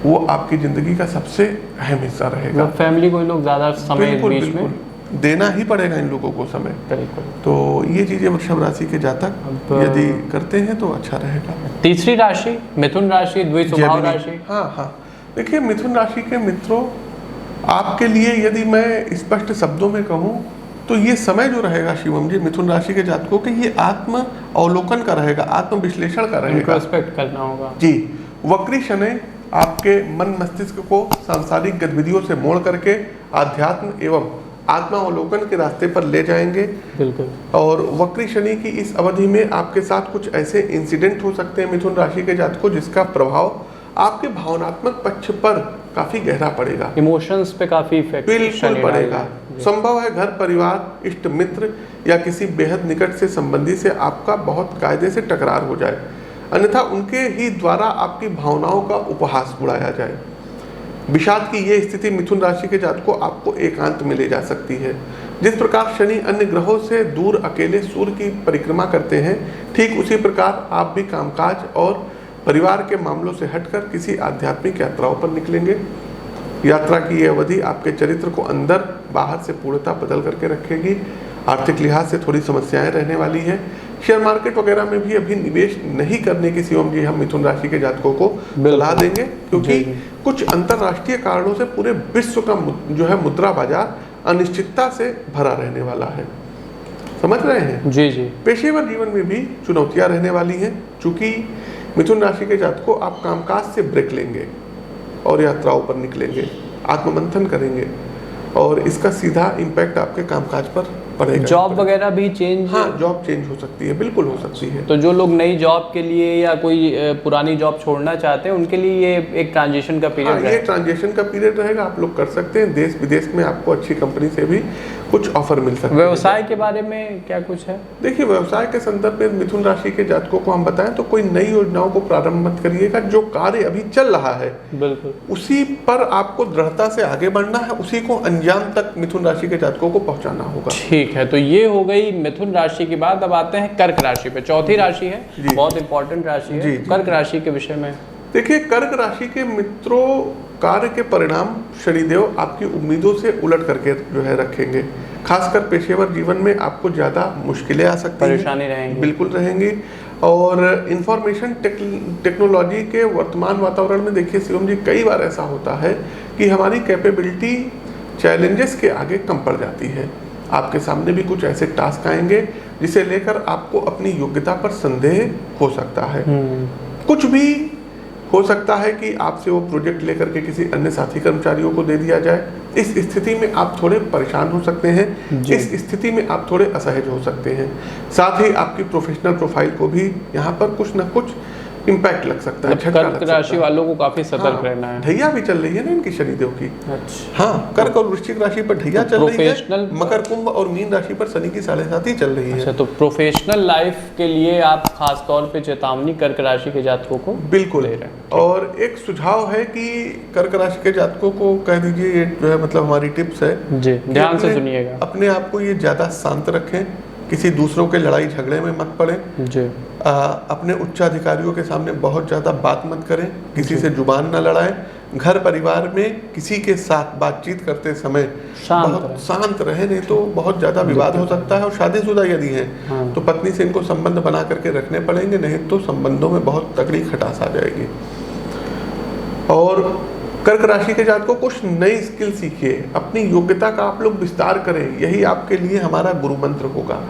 वो आपकी जिंदगी का सबसे अहम हिस्सा रहेगा। फैमिली को लोग ज्यादा समय बीच में देना ही पड़ेगा इन लोगों को समय। तो ये चीजें वृषभ राशि के जातक यदि करते हैं तो अच्छा रहेगा। तीसरी राशि मिथुन राशि, द्विस्वभाव राशि। हाँ, देखिए मिथुन राशि के मित्रों, आपके लिए यदि मैं स्पष्ट शब्दों में कहूँ तो ये समय जो रहेगा शिवम जी मिथुन राशि के जातकों के, ये आत्म अवलोकन का रहेगा, आत्म विश्लेषण का रहेगा, इंट्रोस्पेक्ट करना होगा। जी, वक्री शनि आपके मन मस्तिष्क को सांसारिक गतिविधियों से मोड़ करके आध्यात्म एवं आत्मावलोकन के रास्ते पर ले जाएंगे। बिल्कुल। और वक्री शनि की इस अवधि में आपके साथ कुछ ऐसे इंसिडेंट हो सकते हैं मिथुन राशि के जातकों जिसका प्रभाव आपके भावनात्मक पक्ष पर काफी गहरा पड़ेगा, इमोशंस पे काफी इफेक्ट बिल्कुल पड़ेगा। संभव है घर परिवार, इष्ट मित्र या किसी बेहद निकट से संबंधी से आपका बहुत कायदे से टकरार हो जाए, अन्यथा उनके ही द्वारा आपकी भावनाओं का उपहास उड़ाया जाए। विषाद की ये स्थिति मिथुन राशि के जातकों को आपको एकांत में ले जा सकती है। जिस प्रकार शनि अन्य ग्रहों से दूर अकेले सूर्य की परिक्रमा करते हैं, ठीक उसी प्रकार आप भी कामकाज और परिवार के मामलों से हटकर किसी आध्यात्मिक यात्राओं पर निकलेंगे। यात्रा की यह अवधि आपके चरित्र को अंदर बाहर से पूर्णतः बदल करके रखेगी। आर्थिक लिहाज से थोड़ी समस्याएं रहने वाली है। शेयर मार्केट वगैरह में भी अभी निवेश नहीं करने की शिवम जी हम मिथुन राशि के जातकों को सलाह देंगे, क्योंकि कुछ अंतरराष्ट्रीय कारणों से पूरे विश्व का जो है मुद्रा बाजार अनिश्चितता से भरा रहने वाला है। समझ रहे हैं? जी। पेशेवर जीवन में भी चुनौतियां रहने वाली हैं, चूंकि मिथुन राशि के जातकों को आप कामकाज से ब्रेक लेंगे और यात्राओं पर निकलेंगे, आत्ममंथन करेंगे और इसका सीधा इम्पैक्ट आपके कामकाज पर पड़ेगा। जॉब वगैरह भी चेंज? हाँ, जॉब चेंज हो सकती है, बिल्कुल हो सकती है। तो जो लोग नई जॉब के लिए या कोई पुरानी जॉब छोड़ना चाहते हैं उनके लिए ये एक ट्रांजिशन का पीरियड ये ट्रांजिशन का पीरियड रहेगा। आप लोग कर सकते हैं, देश विदेश में आपको अच्छी कंपनी से भी कुछ ऑफर मिल सकता है। व्यवसाय के बारे में क्या कुछ है? देखिए, व्यवसाय के संदर्भ में मिथुन राशि के जातकों को हम बताएं तो कोई नई योजनाओं को प्रारंभ मत करिएगा। जो कार्य अभी चल रहा है बिल्कुल उसी पर आपको दृढ़ता से आगे बढ़ना है, उसी को अंजाम तक मिथुन राशि के जातकों को पहुंचाना होगा। ठीक है, तो ये हो गई मिथुन राशि की बात। अब आते हैं कर्क राशि पे। चौथी राशि है, बहुत इंपॉर्टेंट राशि है। कर्क राशि के विषय में देखिए, कर्क राशि के मित्रों, कार्य के परिणाम शनिदेव आपकी उम्मीदों से उलट करके जो है रखेंगे। खासकर पेशेवर जीवन में आपको ज़्यादा मुश्किलें आ सकती हैं, परेशानी रहेंगी, बिल्कुल रहेंगी। और इंफॉर्मेशन टेक्नोलॉजी के वर्तमान वातावरण में देखिए शिवम जी, कई बार ऐसा होता है कि हमारी कैपेबिलिटी चैलेंजेस के आगे कम पड़ जाती है। आपके सामने भी कुछ ऐसे टास्क आएंगे जिसे लेकर आपको अपनी योग्यता पर संदेह हो सकता है। कुछ भी हो सकता है कि आपसे वो प्रोजेक्ट लेकर के किसी अन्य साथी कर्मचारियों को दे दिया जाए। इस स्थिति में आप थोड़े परेशान हो सकते हैं, इस स्थिति में आप थोड़े असहज हो सकते हैं। साथ ही आपकी प्रोफेशनल प्रोफाइल को भी यहाँ पर कुछ न कुछ इम्पैक्ट लग सकता है। कर्क राशि वालों को काफी सतर्क रहना है। ढैया भी चल रही है ना इनकी शनिदेव की। अच्छा। हाँ, कर्क और वृश्चिक राशि पर ढैया चल रही है, मकर कुंभ और मीन राशि पर शनि की 7.5 चल रही है। अच्छा, तो प्रोफेशनल लाइफ के लिए आप खास तौर पे चेतावनी कर्क राशि के जातकों को बिल्कुल दे रहे हैं। और एक सुझाव है कि कर्क राशि के जातकों को कह दीजिए, ये जो है मतलब हमारी टिप्स है जी, ध्यान से सुनिएगा। अपने आप को ये ज्यादा शांत रखें, किसी दूसरों के लड़ाई झगड़े में मत पड़े जी। अपने उच्च अधिकारियों के सामने बहुत ज़्यादा बात मत करें, किसी से जुबान न लड़ाएं। घर परिवार में किसी के साथ बातचीत करते समय बहुत शांत रहे, नहीं तो बहुत ज़्यादा विवाद हो सकता है। और शादीशुदा यदि हैं तो पत्नी से इनको संबंध बना करके रखने पड़ेंगे, नहीं तो संबंधों में बहुत तगड़ी खटास आ जाएगी। और कर्क राशि के जातकों कुछ नई स्किल सीखिए, अपनी योग्यता का आप लोग विस्तार करें, यही आपके लिए हमारा गुरु मंत्र होगा।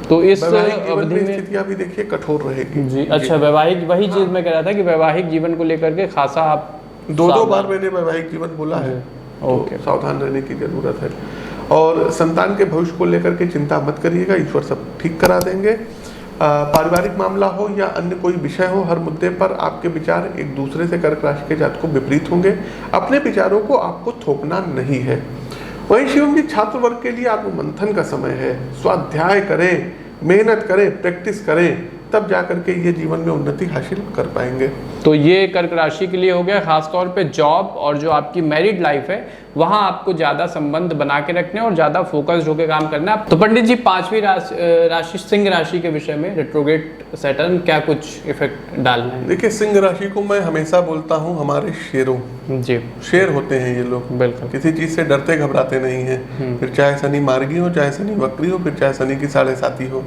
तो इस वैवाहिक जीवन अवधि में में स्थितियां भी देखिए कठोर रहेगी जी। अच्छा, वैवाहिक, वही चीज मैं कह रहा था कि वैवाहिक जीवन को लेकर के खासा आप 2 बार मैंने वैवाहिक जीवन बोला है, ओके, तो सावधान रहने की जरूरत है। और संतान के भविष्य को लेकर के चिंता मत करिएगा, ईश्वर सब ठीक करा देंगे। पारिवारिक मामला हो या अन्य कोई विषय हो, हर मुद्दे पर आपके विचार एक दूसरे से कर्क राशि के जातकों विपरीत होंगे। अपने विचारों को आपको थोपना नहीं है। वहीं शिवम जी, छात्र वर्ग के लिए आत्ममंथन का समय है। स्वाध्याय करें, मेहनत करें, प्रैक्टिस करें, तब जाकर के ये जीवन में उन्नति हासिल कर पाएंगे। तो ये कर्क राशि के लिए हो गया। खासतौर पे जॉब और जो आपकी मैरिड लाइफ है वहाँ आपको ज़्यादा संबंध बना के रखने और ज़्यादा फोकस्ड होकर काम करना है। तो पंडित जी, 5वीं राशि सिंह राशि के विषय में रेट्रोग्रेड सैटर्न क्या कुछ इफेक्ट डालना है? देखिए, सिंह राशि को मैं हमेशा बोलता हूँ हमारे शेरों, जी, शेर होते हैं ये लोग, बिल्कुल, किसी चीज से डरते घबराते नहीं हैं। फिर चाहे शनि मार्गी हो, चाहे शनि वक्री हो, फिर चाहे शनि की 7.5 हो,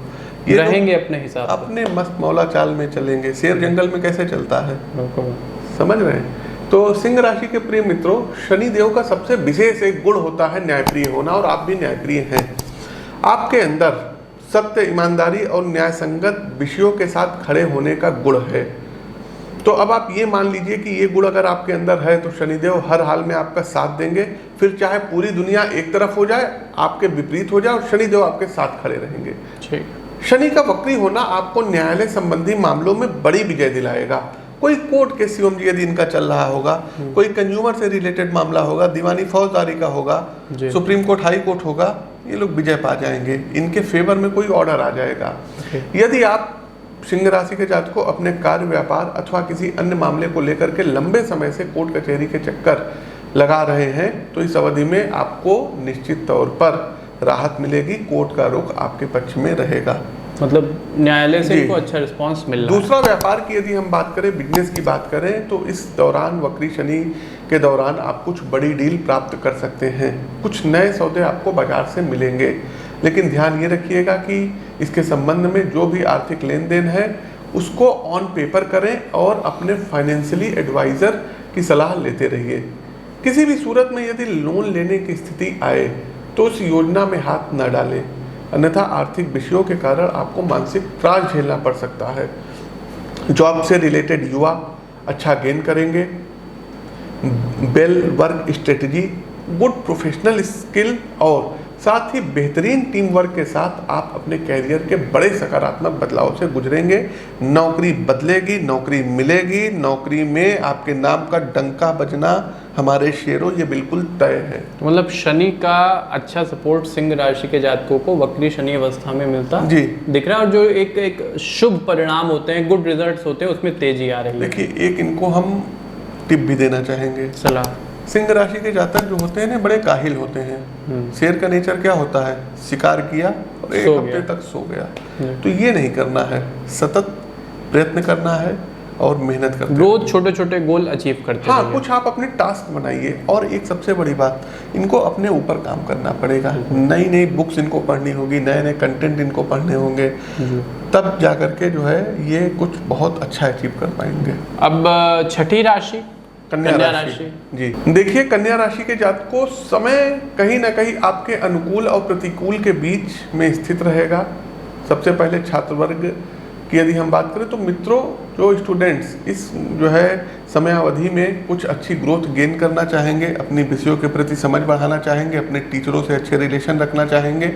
ये रहेंगे अपने हिसाब से, अपने मस्त मौला चाल में चलेंगे। शेर जंगल में कैसे चलता है, बिल्कुल, समझ रहे हैं? तो सिंह राशि के प्रिय मित्रों, शनि देव का सबसे विशेष एक गुण होता है न्यायप्रिय होना, और आप भी न्यायप्रिय हैं। आपके अंदर सत्य, ईमानदारी और न्याय संगत विषयों के साथ खड़े होने का गुण है। तो अब आप ये मान लीजिए कि ये गुण अगर आपके अंदर है तो शनिदेव हर हाल में आपका साथ देंगे। फिर चाहे पूरी दुनिया एक तरफ हो जाए, आपके विपरीत हो जाए, और शनिदेव आपके साथ खड़े रहेंगे। ठीक। शनि का वक्री होना आपको न्यायालय संबंधी मामलों में बड़ी विजय दिलाएगा। कोई कोर्ट केस शिवम जी यदि इनका चल रहा होगा, कोई कंज्यूमर से रिलेटेड मामला होगा, दीवानी फौजदारी का होगा, सुप्रीम कोर्ट, हाई कोर्ट होगा, ये लोग विजय पा जाएंगे। इनके फेवर में कोई ऑर्डर आ जाएगा। यदि आप सिंह राशि के जातकों अपने कार्य, व्यापार अथवा किसी अन्य मामले को लेकर के लंबे समय से कोर्ट कचहरी के चक्कर लगा रहे हैं, तो इस अवधि में आपको निश्चित तौर पर राहत मिलेगी। कोर्ट का रुख आपके पक्ष में रहेगा, मतलब न्यायालय से इनको अच्छा रिस्पांस मिल रहा है। दूसरा, व्यापार की यदि हम बात करें, बिजनेस की बात करें, तो इस दौरान वक्री शनि के दौरान आप कुछ बड़ी डील प्राप्त कर सकते हैं। कुछ नए सौदे आपको बाजार से मिलेंगे, लेकिन ध्यान ये रखिएगा कि इसके संबंध में जो भी आर्थिक लेन देन है उसको ऑन पेपर करें और अपने फाइनेंशियली एडवाइज़र की सलाह लेते रहिए। किसी भी सूरत में यदि लोन लेने की स्थिति आए तो उस योजना में हाथ न डालें, अन्यथा आर्थिक विषयों के कारण आपको मानसिक त्रास झेलना पड़ सकता है। जॉब से रिलेटेड युवा अच्छा गेन करेंगे। Well work strategy, good professional skill और साथ ही बेहतरीन टीम वर्क के साथ आप अपने कैरियर के बड़े सकारात्मक बदलाव से गुजरेंगे। नौकरी बदलेगी, नौकरी मिलेगी, नौकरी में आपके नाम का डंका बजना हमारे शेरों, ये बिल्कुल तय है। मतलब शनि का अच्छा सपोर्ट सिंह राशि के जातकों को वक्री शनि अवस्था में मिलता जी दिख रहा है, और जो एक शुभ परिणाम होते हैं, गुड रिजल्ट्स होते हैं, उसमें तेजी आ रही है। देखिए, एक इनको हम टिप भी देना चाहेंगे। सलाह, सिंह राशि के जातक जो होते हैं ना, बड़े काहिल होते हैं। शेर का नेचर क्या होता है? शिकार किया और एक हफ्ते तक सो गया। तो ये नहीं करना है, सतत प्रयत्न करना है और मेहनत करना है। रोज छोटे छोटे गोल अचीव करते हैं। हाँ, कुछ आप अपने टास्क बनाइए। और एक सबसे बड़ी बात, इनको अपने ऊपर काम करना पड़ेगा। नई नई बुक्स इनको पढ़नी होगी, नए नए कंटेंट इनको पढ़ने होंगे, तब जा करके जो है ये कुछ बहुत अच्छा अचीव कर पाएंगे। अब छठी राशि कन्या राशि जी। देखिए, कन्या राशि के जातकों समय कहीं ना कहीं आपके अनुकूल और प्रतिकूल के बीच में स्थित रहेगा। सबसे पहले छात्र वर्ग की यदि हम बात करें तो मित्रों, जो स्टूडेंट्स इस जो है समयावधि में कुछ अच्छी ग्रोथ गेन करना चाहेंगे, अपनी विषयों के प्रति समझ बढ़ाना चाहेंगे, अपने टीचरों से अच्छे रिलेशन रखना चाहेंगे,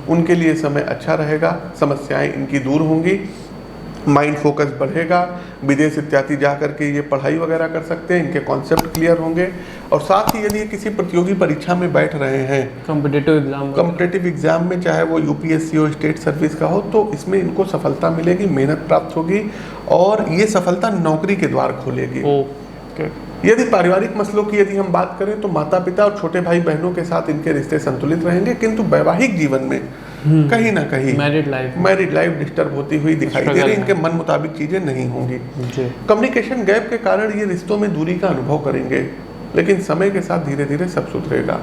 उनके लिए समय अच्छा रहेगा। समस्याएं इनकी दूर होंगी, माइंड फोकस बढ़ेगा। विदेश इत्यादि जा करके ये पढ़ाई वगैरह कर सकते हैं, इनके कॉन्सेप्ट क्लियर होंगे। और साथ ही यदि किसी प्रतियोगी परीक्षा में बैठ रहे हैं, कॉम्पिटिटिव एग्जाम में, चाहे वो यूपीएससी हो, स्टेट सर्विस का हो, तो इसमें इनको सफलता मिलेगी, मेहनत प्राप्त होगी और ये सफलता नौकरी के द्वार खोलेगी। यदि पारिवारिक मसलों की यदि हम बात करें तो माता पिता और छोटे भाई बहनों के साथ इनके रिश्ते संतुलित रहेंगे, किंतु वैवाहिक जीवन में कहीं ना कहीं मैरिड लाइफ डिस्टर्ब होती हुई दिखाई दे रही। इनके मन मुताबिक चीजें नहीं होंगी। कम्युनिकेशन गैप के कारण ये रिश्तों में दूरी का अनुभव करेंगे, लेकिन समय के साथ धीरे धीरे सब सुधरेगा।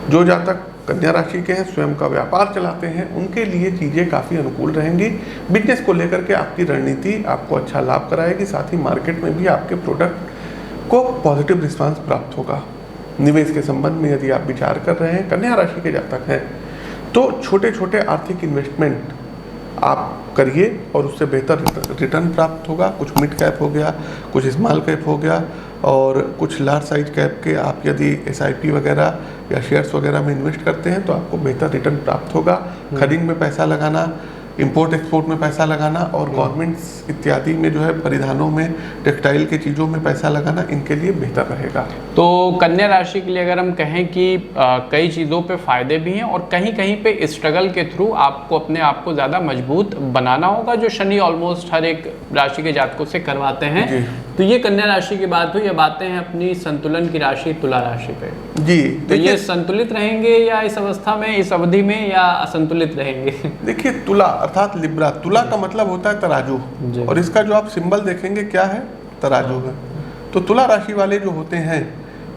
जो जातक कन्या राशि के हैं, स्वयं का व्यापार चलाते हैं, उनके लिए चीजें काफी अनुकूल रहेंगी। बिजनेस को लेकर के आपकी रणनीति आपको अच्छा लाभ कराएगी, साथ ही मार्केट में भी आपके प्रोडक्ट को पॉजिटिव रिस्पांस प्राप्त होगा। निवेश के संबंध में यदि आप विचार कर रहे हैं, कन्या राशि के जातक हैं, तो छोटे छोटे आर्थिक इन्वेस्टमेंट आप करिए और उससे बेहतर रिटर्न प्राप्त होगा। कुछ मिड कैप हो गया, कुछ स्मॉल कैप हो गया, और कुछ लार्ज साइज कैप के आप यदि SIP वगैरह या शेयर्स वगैरह में इन्वेस्ट करते हैं तो आपको बेहतर रिटर्न प्राप्त होगा। खरीद में पैसा लगाना, इंपोर्ट एक्सपोर्ट में पैसा लगाना और गवर्नमेंट्स इत्यादि में जो है परिधानों में, टेक्सटाइल के चीज़ों में पैसा लगाना, इनके लिए बेहतर रहेगा। तो कन्या राशि के लिए अगर हम कहें कि कई चीज़ों पे फायदे भी हैं और कहीं कहीं पे स्ट्रगल के थ्रू आपको अपने आप को ज़्यादा मजबूत बनाना होगा, जो शनि ऑलमोस्ट हर एक राशि के जातकों से करवाते हैं। तो ये कन्या राशि की बात हुई। अब आते हैं अपनी संतुलन की राशि तुला राशि पे। जी, तो ये संतुलित रहेंगे या इस अवस्था में, इस अवधि में, या असंतुलित रहेंगे? देखिए, तुला अर्थात लिब्रा, तुला का मतलब होता है तराजू, और इसका जो आप सिंबल देखेंगे क्या है, तराजू है। तो तुला राशि वाले जो होते हैं,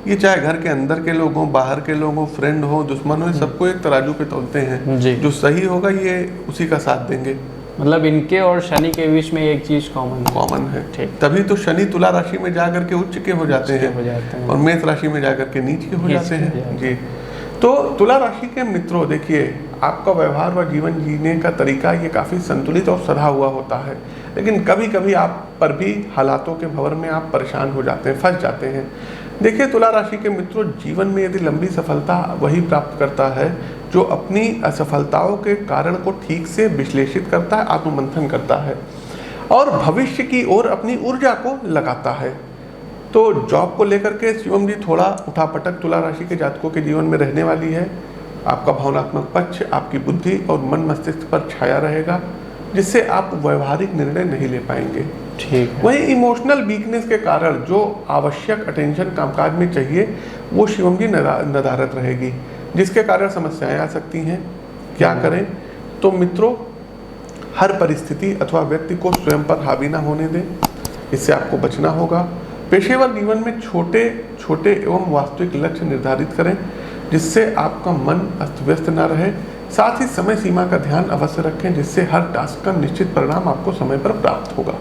ये चाहे घर के अंदर के लोग हों, बाहर के लोग हों, फ्रेंड हो, दुश्मन हो, सबको एक तराजू पे तोलते हैं। जो सही होगा ये उसी का साथ देंगे। मतलब इनके और शनि के बीच में एक चीज कॉमन है। ठीक, तभी तो शनि तुला राशि में जाकर के उच्च के हो जाते हैं और मेष राशि में जाकर के नीच के हो जाते हैं। जी, तो तुला राशि के मित्रों, देखिए, आपका व्यवहार व जीवन जीने का तरीका ये काफ़ी संतुलित और सधा हुआ होता है, लेकिन कभी कभी आप पर भी हालातों के भंवर में आप परेशान हो जाते हैं, फंस जाते हैं। देखिए, तुला राशि के मित्रों, जीवन में यदि लंबी सफलता वही प्राप्त करता है जो अपनी असफलताओं के कारण को ठीक से विश्लेषित करता है, आत्ममंथन करता है और भविष्य की ओर अपनी ऊर्जा को लगाता है। तो जॉब को लेकर के शिवम जी थोड़ा उठापटक तुला राशि के जातकों के जीवन में रहने वाली है। आपका भावनात्मक पक्ष, आपकी बुद्धि और मन मस्तिष्क पर छाया रहेगा, जिससे आप व्यवहारिक निर्णय नहीं ले पाएंगे। ठीक है। वहीं इमोशनल वीकनेस के कारण जो आवश्यक अटेंशन कामकाज में चाहिए वो शिवम जी नदारत रहेगी, जिसके कारण समस्याएं आ सकती हैं। क्या करें? तो मित्रों, हर परिस्थिति अथवा व्यक्ति को स्वयं पर हावी ना होने दें, इससे आपको बचना होगा। पेशेवर जीवन में छोटे छोटे एवं वास्तविक लक्ष्य निर्धारित करें, जिससे आपका मन अस्त व्यस्त न रहे। साथ ही समय सीमा का ध्यान अवश्य रखें, जिससे हर टास्क का निश्चित परिणाम आपको समय पर प्राप्त होगा।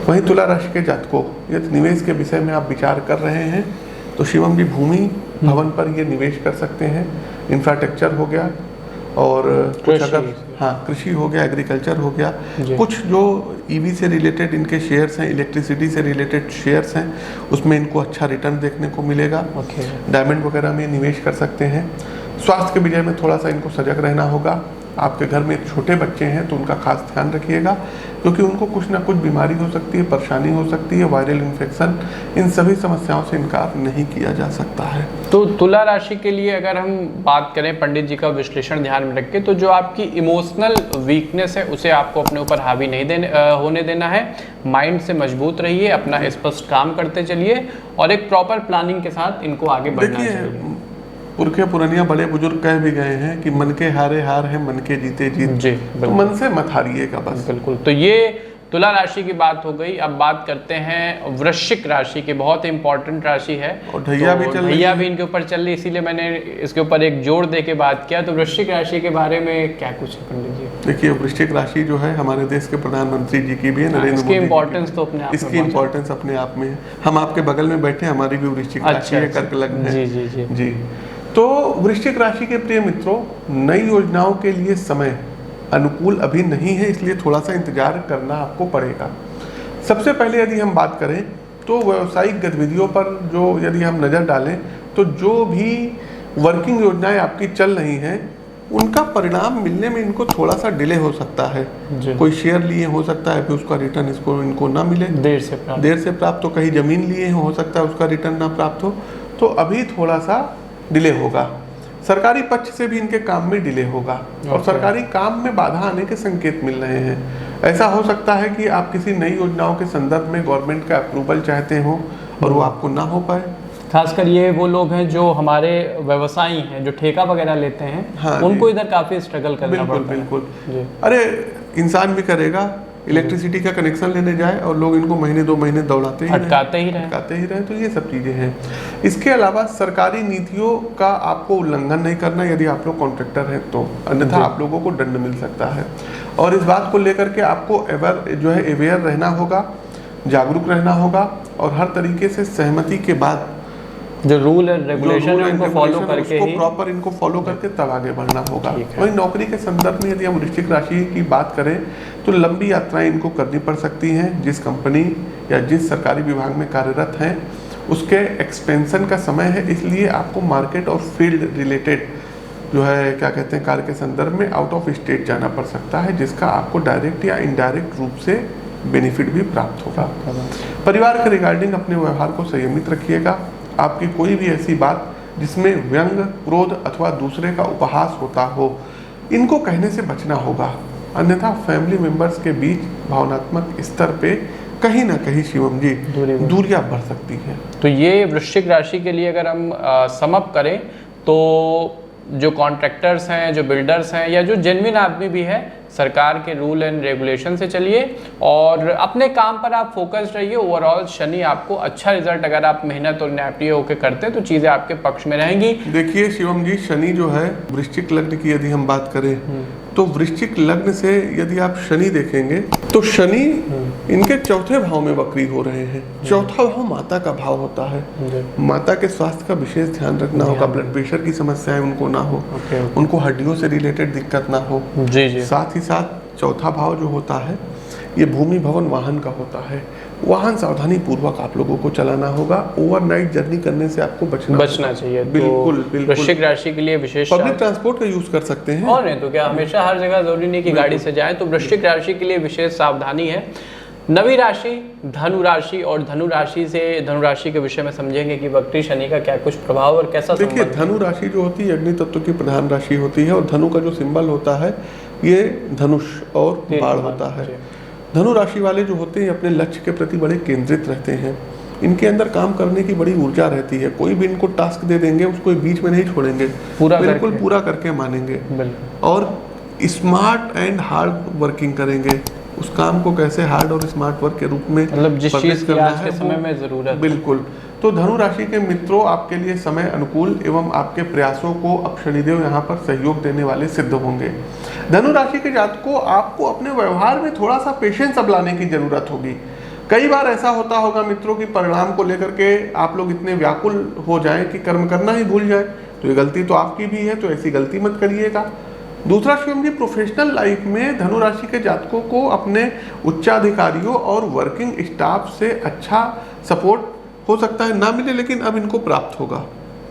वहीं तुला राशि के जातकों, यदि निवेश के विषय में आप विचार कर रहे हैं तो शिवम जी भूमि भवन पर ये निवेश कर सकते हैं। इंफ्रास्ट्रक्चर हो गया और कुछ अगर कृषि हो गया, एग्रीकल्चर हो गया, कुछ जो EV से रिलेटेड इनके शेयर्स हैं, इलेक्ट्रिसिटी से रिलेटेड शेयर्स हैं, उसमें इनको अच्छा रिटर्न देखने को मिलेगा। डायमंड वगैरह में निवेश कर सकते हैं। स्वास्थ्य के विषय में थोड़ा सा इनको सजग रहना होगा। आपके घर में छोटे बच्चे हैं तो उनका खास ध्यान रखिएगा, क्योंकि उनको कुछ ना कुछ बीमारी हो सकती है, परेशानी हो सकती है, वायरल इन्फेक्शन, इन सभी समस्याओं से इनकार नहीं किया जा सकता है। तो तुला राशि के लिए अगर हम बात करें पंडित जी का विश्लेषण ध्यान में रख के, तो जो आपकी इमोशनल वीकनेस है उसे आपको अपने ऊपर हावी नहीं होने देना है। माइंड से मजबूत रहिए, अपना स्पष्ट काम करते चलिए और एक प्रॉपर प्लानिंग के साथ इनको आगे बढ़ना चाहिए। पुरखे पुरनिया बड़े बुजुर्ग कह भी गए हैं कि मन के हारे हार है, मन के जीते जीत। जी, तो मन से मत हारिएगा बस। बिल्कुल। तो ये तुला राशि की बात हो गई। अब बात करते हैं वृश्चिक राशि की। बहुत इंपॉर्टेंट राशि है और ढैया भी इनके ऊपर चल रही, इसीलिए मैंने इसके ऊपर एक जोड़ दे के बात किया। तो वृश्चिक राशि के बारे में क्या कुछ है पंडित जी? देखिए, वृश्चिक राशि जो है हमारे देश के प्रधानमंत्री जी की भी है, नरेंद्र मोदी। इम्पोर्टेंस तो अपने आप इसकी इम्पोर्टेंस अपने आप में है। हम आपके बगल में बैठे, हमारी भी वृश्चिक राशि है, कर्क लग्न है। जी। तो वृश्चिक राशि के प्रिय मित्रों, नई योजनाओं के लिए समय अनुकूल अभी नहीं है, इसलिए थोड़ा सा इंतजार करना आपको पड़ेगा। सबसे पहले यदि हम बात करें तो व्यावसायिक गतिविधियों पर जो यदि हम नज़र डालें तो जो भी वर्किंग योजनाएं आपकी चल रही हैं उनका परिणाम मिलने में इनको थोड़ा सा डिले हो सकता है। कोई शेयर लिए हो सकता है, फिर उसका रिटर्न इनको ना मिले, देर से प्राप्त हो। कहीं ज़मीन लिए हो सकता है उसका रिटर्न ना प्राप्त हो, तो अभी थोड़ा सा डिले होगा। सरकारी पक्ष से भी इनके काम में डिले होगा और सरकारी काम में बाधा आने के संकेत मिल रहे हैं। ऐसा हो सकता है कि आप किसी नई योजनाओं के संदर्भ में गवर्नमेंट का अप्रूवल चाहते हो और वो आपको ना हो पाए। खासकर ये वो लोग हैं जो हमारे व्यवसायी हैं, जो ठेका वगैरह लेते हैं, उनको इधर काफी स्ट्रगल करना पड़ता है। बिल्कुल। अरे, इंसान भी करेगा, इलेक्ट्रिसिटी का कनेक्शन लेने जाए और लोग इनको महीने 2 महीने दौड़ाते ही रहे। तो ये सब चीज़ें हैं। इसके अलावा सरकारी नीतियों का आपको उल्लंघन नहीं करना यदि आप लोग कॉन्ट्रैक्टर हैं तो, अन्यथा आप लोगों को दंड मिल सकता है। और इस बात को लेकर के आपको अवेयर रहना होगा, जागरूक रहना होगा और हर तरीके से सहमति के बाद जो रूल एंड रेगुलेशन है उनको फॉलो करके ही प्रॉपर इनको फॉलो करके तब आगे बढ़ना होगा। वही नौकरी के संदर्भ में यदि हम वृश्चिक राशि की बात करें तो लंबी यात्राएं इनको करनी पड़ सकती हैं। जिस कंपनी या जिस सरकारी विभाग में कार्यरत हैं उसके एक्सपेंशन का समय है, इसलिए आपको मार्केट और फील्ड रिलेटेड जो है क्या कहते हैं कार्य के संदर्भ में आउट ऑफ स्टेट जाना पड़ सकता है, जिसका आपको डायरेक्ट या इनडायरेक्ट रूप से बेनिफिट भी प्राप्त होगा। परिवार के रिगार्डिंग अपने व्यवहार को संयमित रखिएगा। आपकी कोई भी ऐसी बात जिसमें व्यंग, क्रोध अथवा दूसरे का उपहास होता हो, इनको कहने से बचना होगा, अन्यथा फैमिली मेंबर्स के बीच भावनात्मक स्तर पे कहीं ना कहीं शिवम जी दूरियां बढ़ सकती हैं। तो ये वृश्चिक राशि के लिए अगर हम सम अप करें तो जो कॉन्ट्रैक्टर्स हैं, जो बिल्डर्स हैं या जो जेन्युइन आदमी भी है, सरकार के रूल एंड रेगुलेशन से चलिए और अपने काम पर आप फोकस्ड रहिए। ओवरऑल शनि आपको अच्छा रिजल्ट, अगर आप मेहनत और न्यापी होकर करते हैं तो चीज़ें आपके पक्ष में रहेंगी। देखिए शिवम जी, शनि जो है वृश्चिक लग्न की यदि हम बात करें तो वृश्चिक लग्न से यदि आप शनि देखेंगे तो शनि इनके चौथे भाव में वक्री हो रहे हैं। चौथा भाव माता का भाव होता है। माता के स्वास्थ्य का विशेष ध्यान रखना होगा, ब्लड प्रेशर की समस्याएं उनको ना हो, उनको हड्डियों से रिलेटेड दिक्कत ना हो। साथ ही साथ चौथा भाव जो होता है ये भूमि भवन वाहन का होता है। वाहन सावधानी पूर्वक आप लोगों को चलाना होगा। ओवरनाइट जर्नी करने से आपको बचना चाहिए। बिल्कुल वृश्चिक राशि के लिए विशेष पब्लिक ट्रांसपोर्ट का यूज कर सकते हैं। और नहीं तो क्या, हमेशा हर जगह जरूरी नहीं कि गाड़ी से जाएं। तो वृश्चिक राशि के लिए विशेष सावधानी है। नवी राशि धनु राशि, और धनु राशि से धनु राशि के विषय में समझेंगे कि वक्री शनि का क्या कुछ प्रभाव और कैसा। देखिए धनु राशि जो होती है अग्नि तत्व की प्रधान राशि होती है और धनु का जो सिंबल होता है ये धनुष और बाण होता है। धनु राशि वाले जो होते हैं अपने लक्ष्य के प्रति बड़े केंद्रित रहते हैं। इनके अंदर काम करने की बड़ी ऊर्जा रहती है। कोई भी इनको टास्क दे देंगे उसको बीच में नहीं छोड़ेंगे, बिल्कुल पूरा करके मानेंगे और स्मार्ट एंड हार्ड वर्किंग करेंगे। उस काम को कैसे हार्ड और स्मार्ट वर्क के रूप में मतलब जिस चीज की आज के समय में जरूरत है। बिल्कुल। तो धनु राशि के मित्रों आपके लिए समय अनुकूल एवं आपके प्रयासों को अब शनिदेव यहाँ पर सहयोग देने वाले सिद्ध होंगे। धनु राशि के जातकों आपको अपने व्यवहार में थोड़ा सा पेशेंस अब लाने की जरूरत होगी। कई बार ऐसा होता होगा मित्रों की परिणाम को लेकर के आप लोग इतने व्याकुल हो जाएं कि कर्म करना ही भूल जाए। तो ये गलती तो आपकी भी है, तो ऐसी गलती मत करिएगा। दूसरा शिवम जी, प्रोफेशनल लाइफ में धनु राशि के जातकों को अपने उच्चाधिकारियों और वर्किंग स्टाफ से अच्छा सपोर्ट हो सकता है ना मिले, लेकिन अब इनको प्राप्त होगा।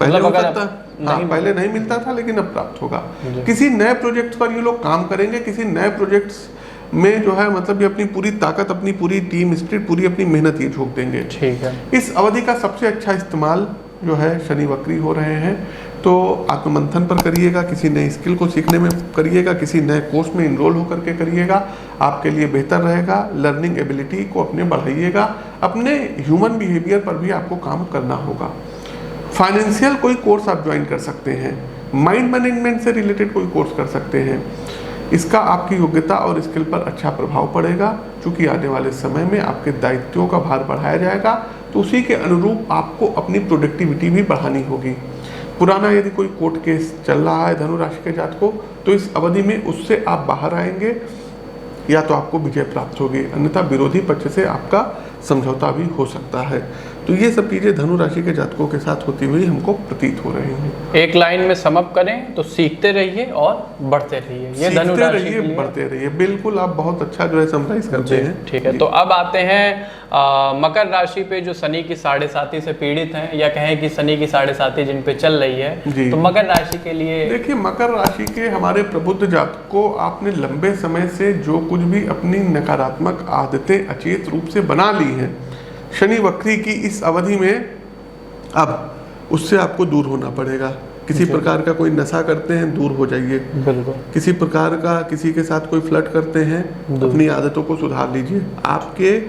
पहले हो सकता है पहले नहीं मिलता था, लेकिन अब प्राप्त होगा। किसी नए प्रोजेक्ट पर ये लोग काम करेंगे, किसी नए प्रोजेक्ट्स में जो है मतलब ये अपनी पूरी ताकत, अपनी पूरी टीम स्पिरिट, पूरी अपनी मेहनत ये झोंक देंगे। ठीक है। इस अवधि का सबसे अच्छा इस्तेमाल जो है शनि वक्री हो रहे हैं तो आत्ममंथन पर करिएगा, किसी नए स्किल को सीखने में करिएगा, किसी नए कोर्स में इनरोल होकर के करिएगा, आपके लिए बेहतर रहेगा। लर्निंग एबिलिटी को अपने बढ़ाइएगा। अपने ह्यूमन बिहेवियर पर भी आपको काम करना होगा। फाइनेंशियल कोई कोर्स आप ज्वाइन कर सकते हैं, माइंड मैनेजमेंट से रिलेटेड कोई कोर्स कर सकते हैं। इसका आपकी योग्यता और स्किल पर अच्छा प्रभाव पड़ेगा। चूँकि आने वाले समय में आपके दायित्वों का भार बढ़ाया जाएगा तो उसी के अनुरूप आपको अपनी प्रोडक्टिविटी भी बढ़ानी होगी। पुराना यदि कोई कोर्ट केस चल रहा है धनु राशि के जातकों तो इस अवधि में उससे आप बाहर आएंगे या तो आपको विजय प्राप्त होगी, अन्यथा विरोधी पक्ष से आपका समझौता भी हो सकता है। तो ये सब चीजें धनु राशि के जातकों के साथ होती हुई हमको प्रतीत हो रही हैं। एक लाइन में समअप करें तो सीखते रहिए और बढ़ते रहिए। ये धनु राशि के लिए बढ़ते रहिए। बिल्कुल, आप बहुत अच्छा जो है समराइज करते हैं। ठीक है, तो अब आते हैं मकर राशि पे जो शनि की 7.5 से पीड़ित हैं, या कहें कि शनि की 7.5 जिन पे चल रही है। तो मकर राशि के लिए देखिए, मकर राशि के हमारे प्रबुद्ध जातकों, आपने लंबे समय से जो कुछ भी अपनी नकारात्मक आदतें अचेत रूप से बना ली हैं शनि वक्री की इस अवधि में, अब उससे आपको दूर होना पड़ेगा। किसी प्रकार का कोई नशा करते हैं, दूर हो जाइए। बिल्कुल। किसी प्रकार का किसी के साथ कोई फ्लर्ट करते हैं, अपनी आदतों को सुधार लीजिए। आपके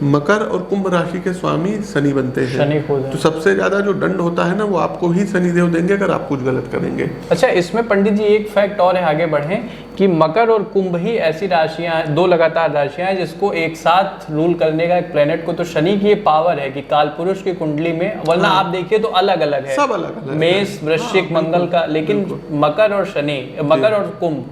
मकर और कुंभ राशि के स्वामी शनि बनते हैं, तो सबसे ज्यादा जो दंड होता है ना वो आपको ही शनिदेव देंगे अगर आप कुछ गलत करेंगे। अच्छा, इसमें पंडित जी एक फैक्ट और है, आगे बढ़ें, कि मकर और कुंभ ही ऐसी राशियां, दो लगातार राशियां हैं जिसको एक साथ रूल करने का एक प्लेनेट को, तो शनि की ये पावर है कि काल पुरुष की कुंडली में, वरना आप देखिए तो अलग अलग है, सब अलग अलग, मेष वृश्चिक मंगल का, लेकिन मकर और शनि, मकर और कुंभ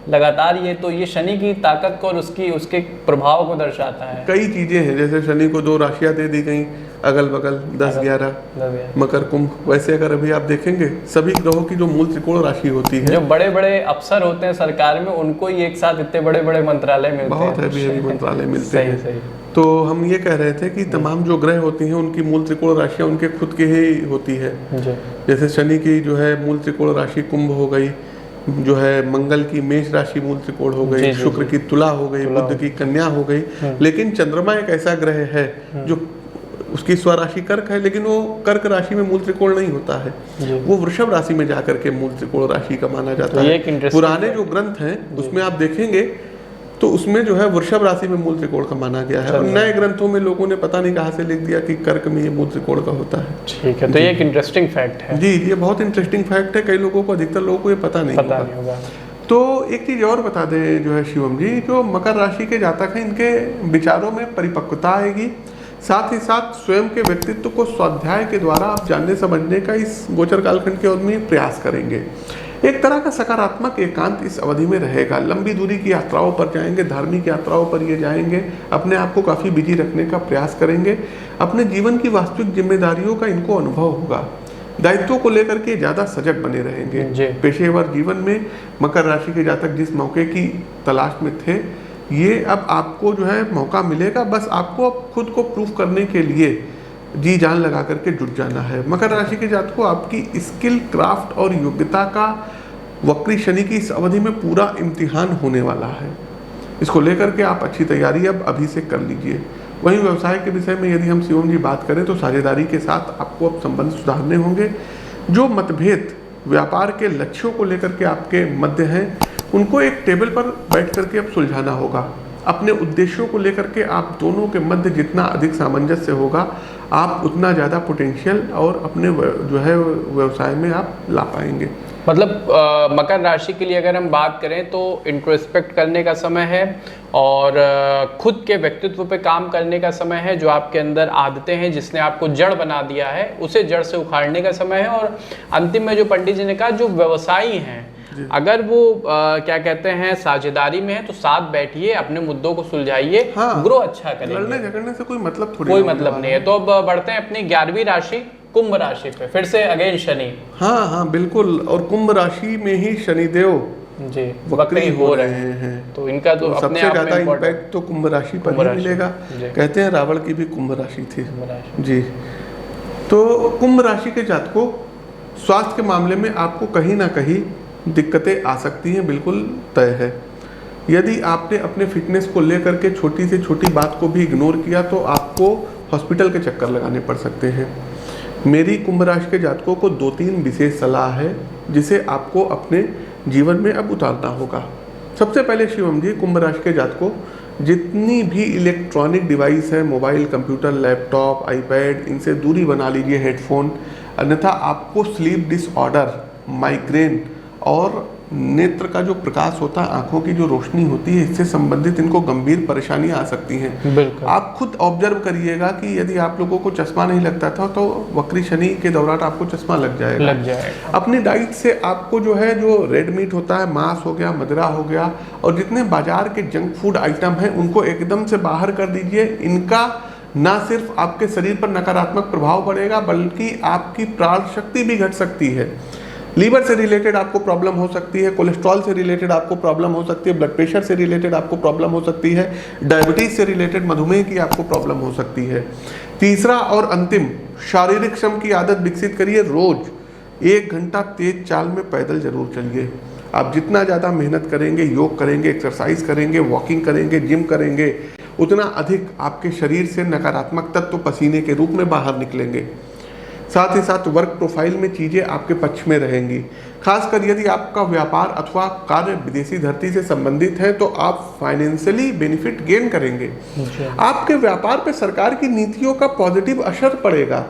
लगातार ये शनि की ताकत को और उसके प्रभाव को दर्शाता है। कई चीजें हैं, जैसे शनि को 2 राशियां दे दी गई, अगल बगल 10-11 मकर कुंभ। वैसे अगर अभी आप देखेंगे सभी ग्रहों की जो मूल त्रिकोण राशि होती है, जो बड़े बड़े अफसर होते हैं सरकार में, उनको ही एक साथ इतने बड़े बड़े मंत्रालय मिलते हैं, बहुत हैवी मंत्रालय मिलते हैं। सही। तो हम ये कह रहे थे कि तमाम जो ग्रह होती हैं उनकी मूल त्रिकोण राशियां उनके खुद की ही होती है। जैसे शनि की जो है मूल त्रिकोण राशि कुंभ हो गई, जो है मंगल की मेष राशि मूल त्रिकोण हो गई, शुक्र की तुला हो गई, बुध की कन्या हो गई। लेकिन चंद्रमा एक ऐसा ग्रह है जो उसकी स्वराशि कर्क है, लेकिन वो कर्क राशि में मूल त्रिकोण नहीं होता है, वो वृषभ राशि में जाकर के मूल त्रिकोण राशि का माना जाता है। पुराने जो ग्रंथ हैं उसमें आप देखेंगे तो उसमें जो है वृषभ राशि में मूल त्रिकोण का माना गया है, और नए ग्रंथों में लोगों ने पता नहीं कहाँ से लिख दिया कि कर्क में ये मूल त्रिकोण का होता है। ठीक है, तो ये एक इंटरेस्टिंग फैक्ट है। जी, ये बहुत इंटरेस्टिंग फैक्ट है, कई लोगों को, अधिकतर लोगों को ये पता नहीं होगा। तो एक चीज और बता दें जो है शिवम जी, जो मकर राशि के जातक हैं इनके विचारों में परिपक्वता आएगी, साथ ही साथ स्वयं के व्यक्तित्व को स्वाध्याय के द्वारा आप जानने समझने का इस गोचर कालखंड के अवधि में प्रयास करेंगे। एक तरह का सकारात्मक एकांत इस अवधि में रहेगा। लंबी दूरी की यात्राओं पर जाएंगे, धार्मिक यात्राओं पर ये जाएंगे, अपने आप को काफ़ी बिजी रखने का प्रयास करेंगे। अपने जीवन की वास्तविक जिम्मेदारियों का इनको अनुभव होगा, दायित्वों को लेकर के ज़्यादा सजग बने रहेंगे। पेशेवर जीवन में मकर राशि के जातक जिस मौके की तलाश में थे, ये अब आपको जो है मौका मिलेगा। बस आपको अब खुद को प्रूफ करने के लिए जी जान लगा करके जुट जाना है। मकर राशि के जातकों, आपकी स्किल, क्राफ्ट और योग्यता का वक्री शनि की इस अवधि में पूरा इम्तिहान होने वाला है। इसको लेकर के आप अच्छी तैयारी अब अभी से कर लीजिए। वहीं व्यवसाय के विषय में यदि हम शिवम जी बात करें तो साझेदारी के साथ आपको अब संबंध सुधारने होंगे। जो मतभेद व्यापार के लक्ष्यों को लेकर के आपके मध्य हैं, उनको एक टेबल पर बैठ करके अब सुलझाना होगा। अपने उद्देश्यों को लेकर के आप दोनों के मध्य जितना अधिक सामंजस्य होगा, आप उतना ज़्यादा पोटेंशियल और अपने जो है व्यवसाय में आप ला पाएंगे। मतलब मकर राशि के लिए अगर हम बात करें तो इंट्रोस्पेक्ट करने का समय है, और खुद के व्यक्तित्व पे काम करने का समय है। जो आपके अंदर आदतें हैं जिसने आपको जड़ बना दिया है, उसे जड़ से उखाड़ने का समय है। और अंतिम में जो पंडित जी ने कहा, जो व्यवसायी हैं अगर वो क्या कहते हैं साझेदारी में है तो साथ बैठिए, अपने मुद्दों को सुलझाइए, ग्रो अच्छा करेंगे। लड़ने झगड़ने से कोई मतलब नहीं है। तो अब बढ़ते हैं अपनी 11वीं राशि कुंभ राशि पे, फिर से अगेन शनि। हाँ बिल्कुल, और कुंभ राशि में ही शनिदेव जी वक्री हो रहे हैं, तो इनका तो अपने सबसे ज्यादा इम्पैक्ट तो कुंभ राशि पर ही मिलेगा। कहते हैं रावण की भी कुंभ राशि थी जी। तो कुंभ राशि के जातकों, स्वास्थ्य के मामले में आपको कहीं ना कहीं दिक्कतें आ सकती हैं, बिल्कुल तय है। यदि आपने अपने फिटनेस को लेकर के छोटी से छोटी बात को भी इग्नोर किया तो आपको हॉस्पिटल के चक्कर लगाने पड़ सकते हैं। मेरी कुंभ राशि के जातकों को 2-3 विशेष सलाह है जिसे आपको अपने जीवन में अब उतारना होगा। सबसे पहले शिवम जी, कुंभ राशि के जातकों, जितनी भी इलेक्ट्रॉनिक डिवाइस है, मोबाइल, कंप्यूटर, लैपटॉप, आईपैड, इनसे दूरी बना लीजिए, हेडफोन। अन्यथा आपको स्लीप डिसऑर्डर, माइग्रेन और नेत्र का जो प्रकाश होता है, आंखों की जो रोशनी होती है, इससे संबंधित इनको गंभीर परेशानियां आ सकती हैं। आप खुद ऑब्जर्व करिएगा कि यदि आप लोगों को चश्मा नहीं लगता था तो वक्री शनि के दौरान आपको चश्मा लग जाएगा। अपनी डाइट से आपको जो है, जो रेड मीट होता है, मांस हो गया, मदिरा हो गया, और जितने बाजार के जंक फूड आइटम हैं उनको एकदम से बाहर कर दीजिए। इनका ना सिर्फ आपके शरीर पर नकारात्मक प्रभाव पड़ेगा, बल्कि आपकी प्राण शक्ति भी घट सकती है। लीवर से रिलेटेड आपको प्रॉब्लम हो सकती है, कोलेस्ट्रॉल से रिलेटेड आपको प्रॉब्लम हो सकती है, ब्लड प्रेशर से रिलेटेड आपको प्रॉब्लम हो सकती है, डायबिटीज से रिलेटेड, मधुमेह की आपको प्रॉब्लम हो सकती है। तीसरा और अंतिम, शारीरिक श्रम की आदत विकसित करिए। रोज 1 घंटा तेज चाल में पैदल जरूर चलिए। आप जितना ज़्यादा मेहनत करेंगे, योग करेंगे, एक्सरसाइज करेंगे, वॉकिंग करेंगे, जिम करेंगे, उतना अधिक आपके शरीर से नकारात्मक तत्व पसीने के रूप में बाहर निकलेंगे। साथ ही साथ वर्क प्रोफाइल में चीज़ें आपके पक्ष में रहेंगी। खासकर यदि आपका व्यापार अथवा कार्य विदेशी धरती से संबंधित है तो आप फाइनेंशियली बेनिफिट गेन करेंगे। आपके व्यापार पे सरकार की नीतियों का पॉजिटिव असर पड़ेगा,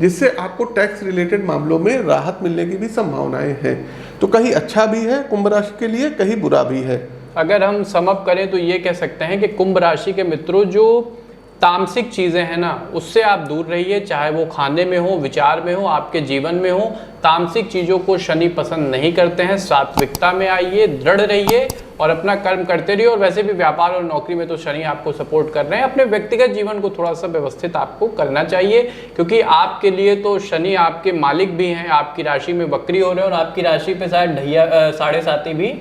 जिससे आपको टैक्स रिलेटेड मामलों में राहत मिलने की भी संभावनाएं हैं। तो कहीं अच्छा भी है कुंभ राशि के लिए, कहीं बुरा भी है। अगर हम सम अप करें तो ये कह सकते हैं कि कुंभ राशि के मित्रों, जो तामसिक चीज़ें हैं ना, उससे आप दूर रहिए। चाहे वो खाने में हो, विचार में हो, आपके जीवन में हो, तामसिक चीज़ों को शनि पसंद नहीं करते हैं। सात्विकता में आइए, दृढ़ रहिए और अपना कर्म करते रहिए। और वैसे भी व्यापार और नौकरी में तो शनि आपको सपोर्ट कर रहे हैं। अपने व्यक्तिगत जीवन को थोड़ा सा व्यवस्थित आपको करना चाहिए, क्योंकि आपके लिए तो शनि आपके मालिक भी हैं, आपकी राशि में वक्री हो रहे हैं और आपकी राशि पे शायद ढैया 7.5 भी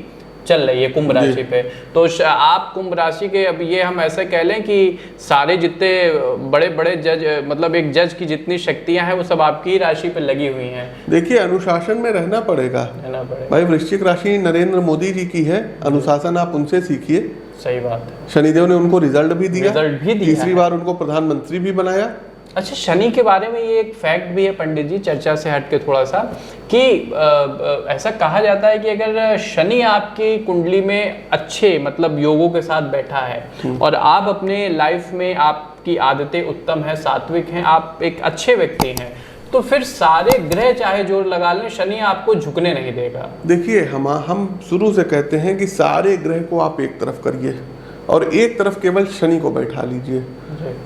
चल रही है कुंभ राशि पे। तो आप कुंभ राशि के, अब ये हम ऐसे कह लें कि सारे जितने बड़े बड़े जज, मतलब एक जज की जितनी शक्तियां हैं वो सब आपकी राशि पे लगी हुई हैं। देखिए, अनुशासन में रहना पड़ेगा भाई। वृश्चिक राशि नरेंद्र मोदी जी की है, अनुशासन आप उनसे सीखिए। सही बात है। शनिदेव ने उनको रिजल्ट भी दिया, तीसरी है। बार उनको प्रधानमंत्री भी बनाया। अच्छा, शनि के बारे में ये एक फैक्ट भी है पंडित जी, चर्चा से हट के थोड़ा सा, कि ऐसा कहा जाता है कि अगर शनि आपकी कुंडली में अच्छे मतलब योगों के साथ बैठा है और आप अपने लाइफ में, आपकी आदतें उत्तम है, सात्विक हैं, आप एक अच्छे व्यक्ति हैं, तो फिर सारे ग्रह चाहे जोर लगा लें, शनि आपको झुकने नहीं देगा। देखिए, हम शुरू से कहते हैं कि सारे ग्रह को आप एक तरफ करिए और एक तरफ केवल शनि को बैठा लीजिए।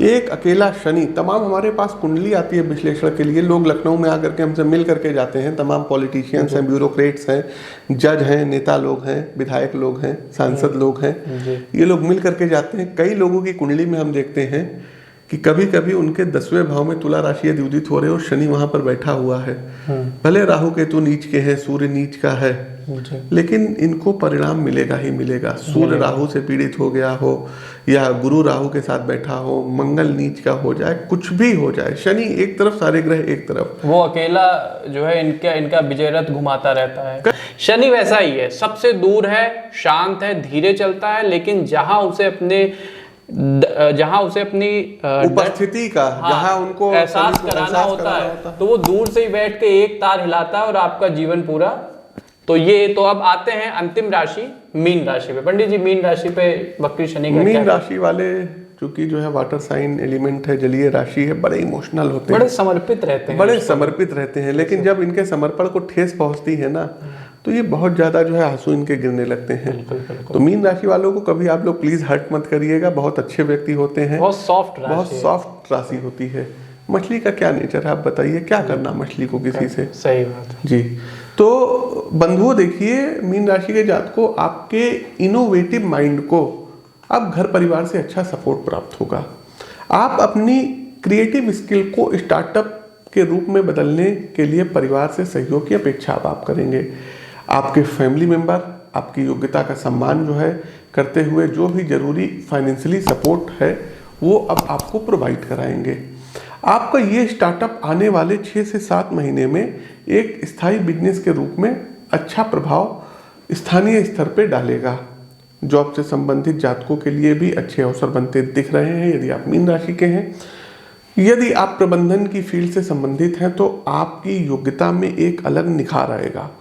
एक अकेला शनि, तमाम हमारे पास कुंडली आती है विश्लेषण के लिए। लोग लखनऊ में आकर के हमसे मिल करके जाते हैं, तमाम पॉलिटिशियंस हैं, ब्यूरोक्रेट्स हैं, जज हैं, नेता लोग हैं, विधायक लोग हैं, सांसद लोग हैं, ये लोग मिल करके जाते हैं। कई लोगों की कुंडली में हम देखते हैं कि कभी कभी उनके 10वें भाव में तुला राशि यदि उदित हो रहे हो, शनि वहां पर बैठा हुआ है, भले राहु केतु नीच के हैं, सूर्य नीच का है, लेकिन इनको परिणाम मिलेगा ही मिलेगा। सूर्य राहु से पीड़ित हो गया हो या गुरु राहु के साथ बैठा हो, मंगल नीच का हो जाए, कुछ भी हो जाए, शनि एक तरफ, सारे ग्रह एक तरफ, वो अकेला जो है इनका विजय रथ घुमाता रहता है। शनि वैसा ही है, सबसे दूर है, शांत है, धीरे चलता है, लेकिन जहां उसे अपनी उपस्थिति का, जहां उनको एहसास कराना होता है, तो वो दूर से ही बैठ के एक तार हिलाता है और आपका जीवन पूरा। तो ये तो अब आते हैं अंतिम राशि मीन राशि पे। पंडित जी, मीन राशि पे वक्री शनि का मीन राशि वाले, चूंकि जो है वाटर साइन एलिमेंट है, जलीय राशि है, बड़े इमोशनल होते हैं, बड़े समर्पित रहते हैं, लेकिन जब इनके समर्पण को ठेस पहुंचती है ना, तो ये बहुत ज्यादा जो है आंसू इनके गिरने लगते हैं। तो मीन राशि वालों को कभी आप लोग प्लीज हर्ट मत करिएगा, बहुत अच्छे व्यक्ति होते हैं, बहुत सॉफ्ट राशि होती है। मछली का क्या नेचर है, आप बताइए, क्या करना मछली को किसी से। सही बात है जी। तो बंधुओं, देखिए, मीन राशि के जातक को आपके इनोवेटिव माइंड को अब घर परिवार से अच्छा सपोर्ट प्राप्त होगा। आप अपनी क्रिएटिव स्किल को स्टार्टअप के रूप में बदलने के लिए परिवार से सहयोग की अपेक्षा आप करेंगे। आपके फैमिली मेंबर आपकी योग्यता का सम्मान जो है करते हुए जो भी जरूरी फाइनेंशियली सपोर्ट है वो अब आपको प्रोवाइड कराएंगे। आपका ये स्टार्टअप आने वाले 6 से 7 महीने में एक स्थायी बिजनेस के रूप में अच्छा प्रभाव स्थानीय स्तर पे डालेगा। जॉब से संबंधित जातकों के लिए भी अच्छे अवसर बनते दिख रहे हैं यदि आप मीन राशि के हैं। यदि आप प्रबंधन की फील्ड से संबंधित हैं तो आपकी योग्यता में एक अलग निखार आएगा।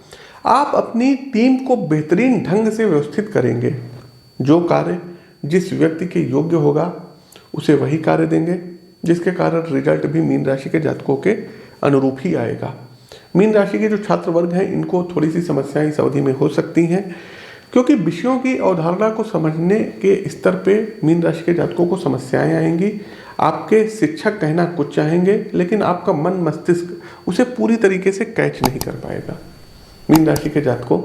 आप अपनी टीम को बेहतरीन ढंग से व्यवस्थित करेंगे। जो कार्य जिस व्यक्ति के योग्य होगा उसे वही कार्य देंगे, जिसके कारण रिजल्ट भी मीन राशि के जातकों के अनुरूप ही आएगा। मीन राशि के जो छात्र वर्ग हैं इनको थोड़ी सी समस्याएं इस अवधि में हो सकती हैं, क्योंकि विषयों की अवधारणा को समझने के स्तर पे मीन राशि के जातकों को समस्याएं आएंगी। आपके शिक्षक कहना कुछ चाहेंगे, लेकिन आपका मन मस्तिष्क उसे पूरी तरीके से कैच नहीं कर पाएगा। मीन राशि के जातकों,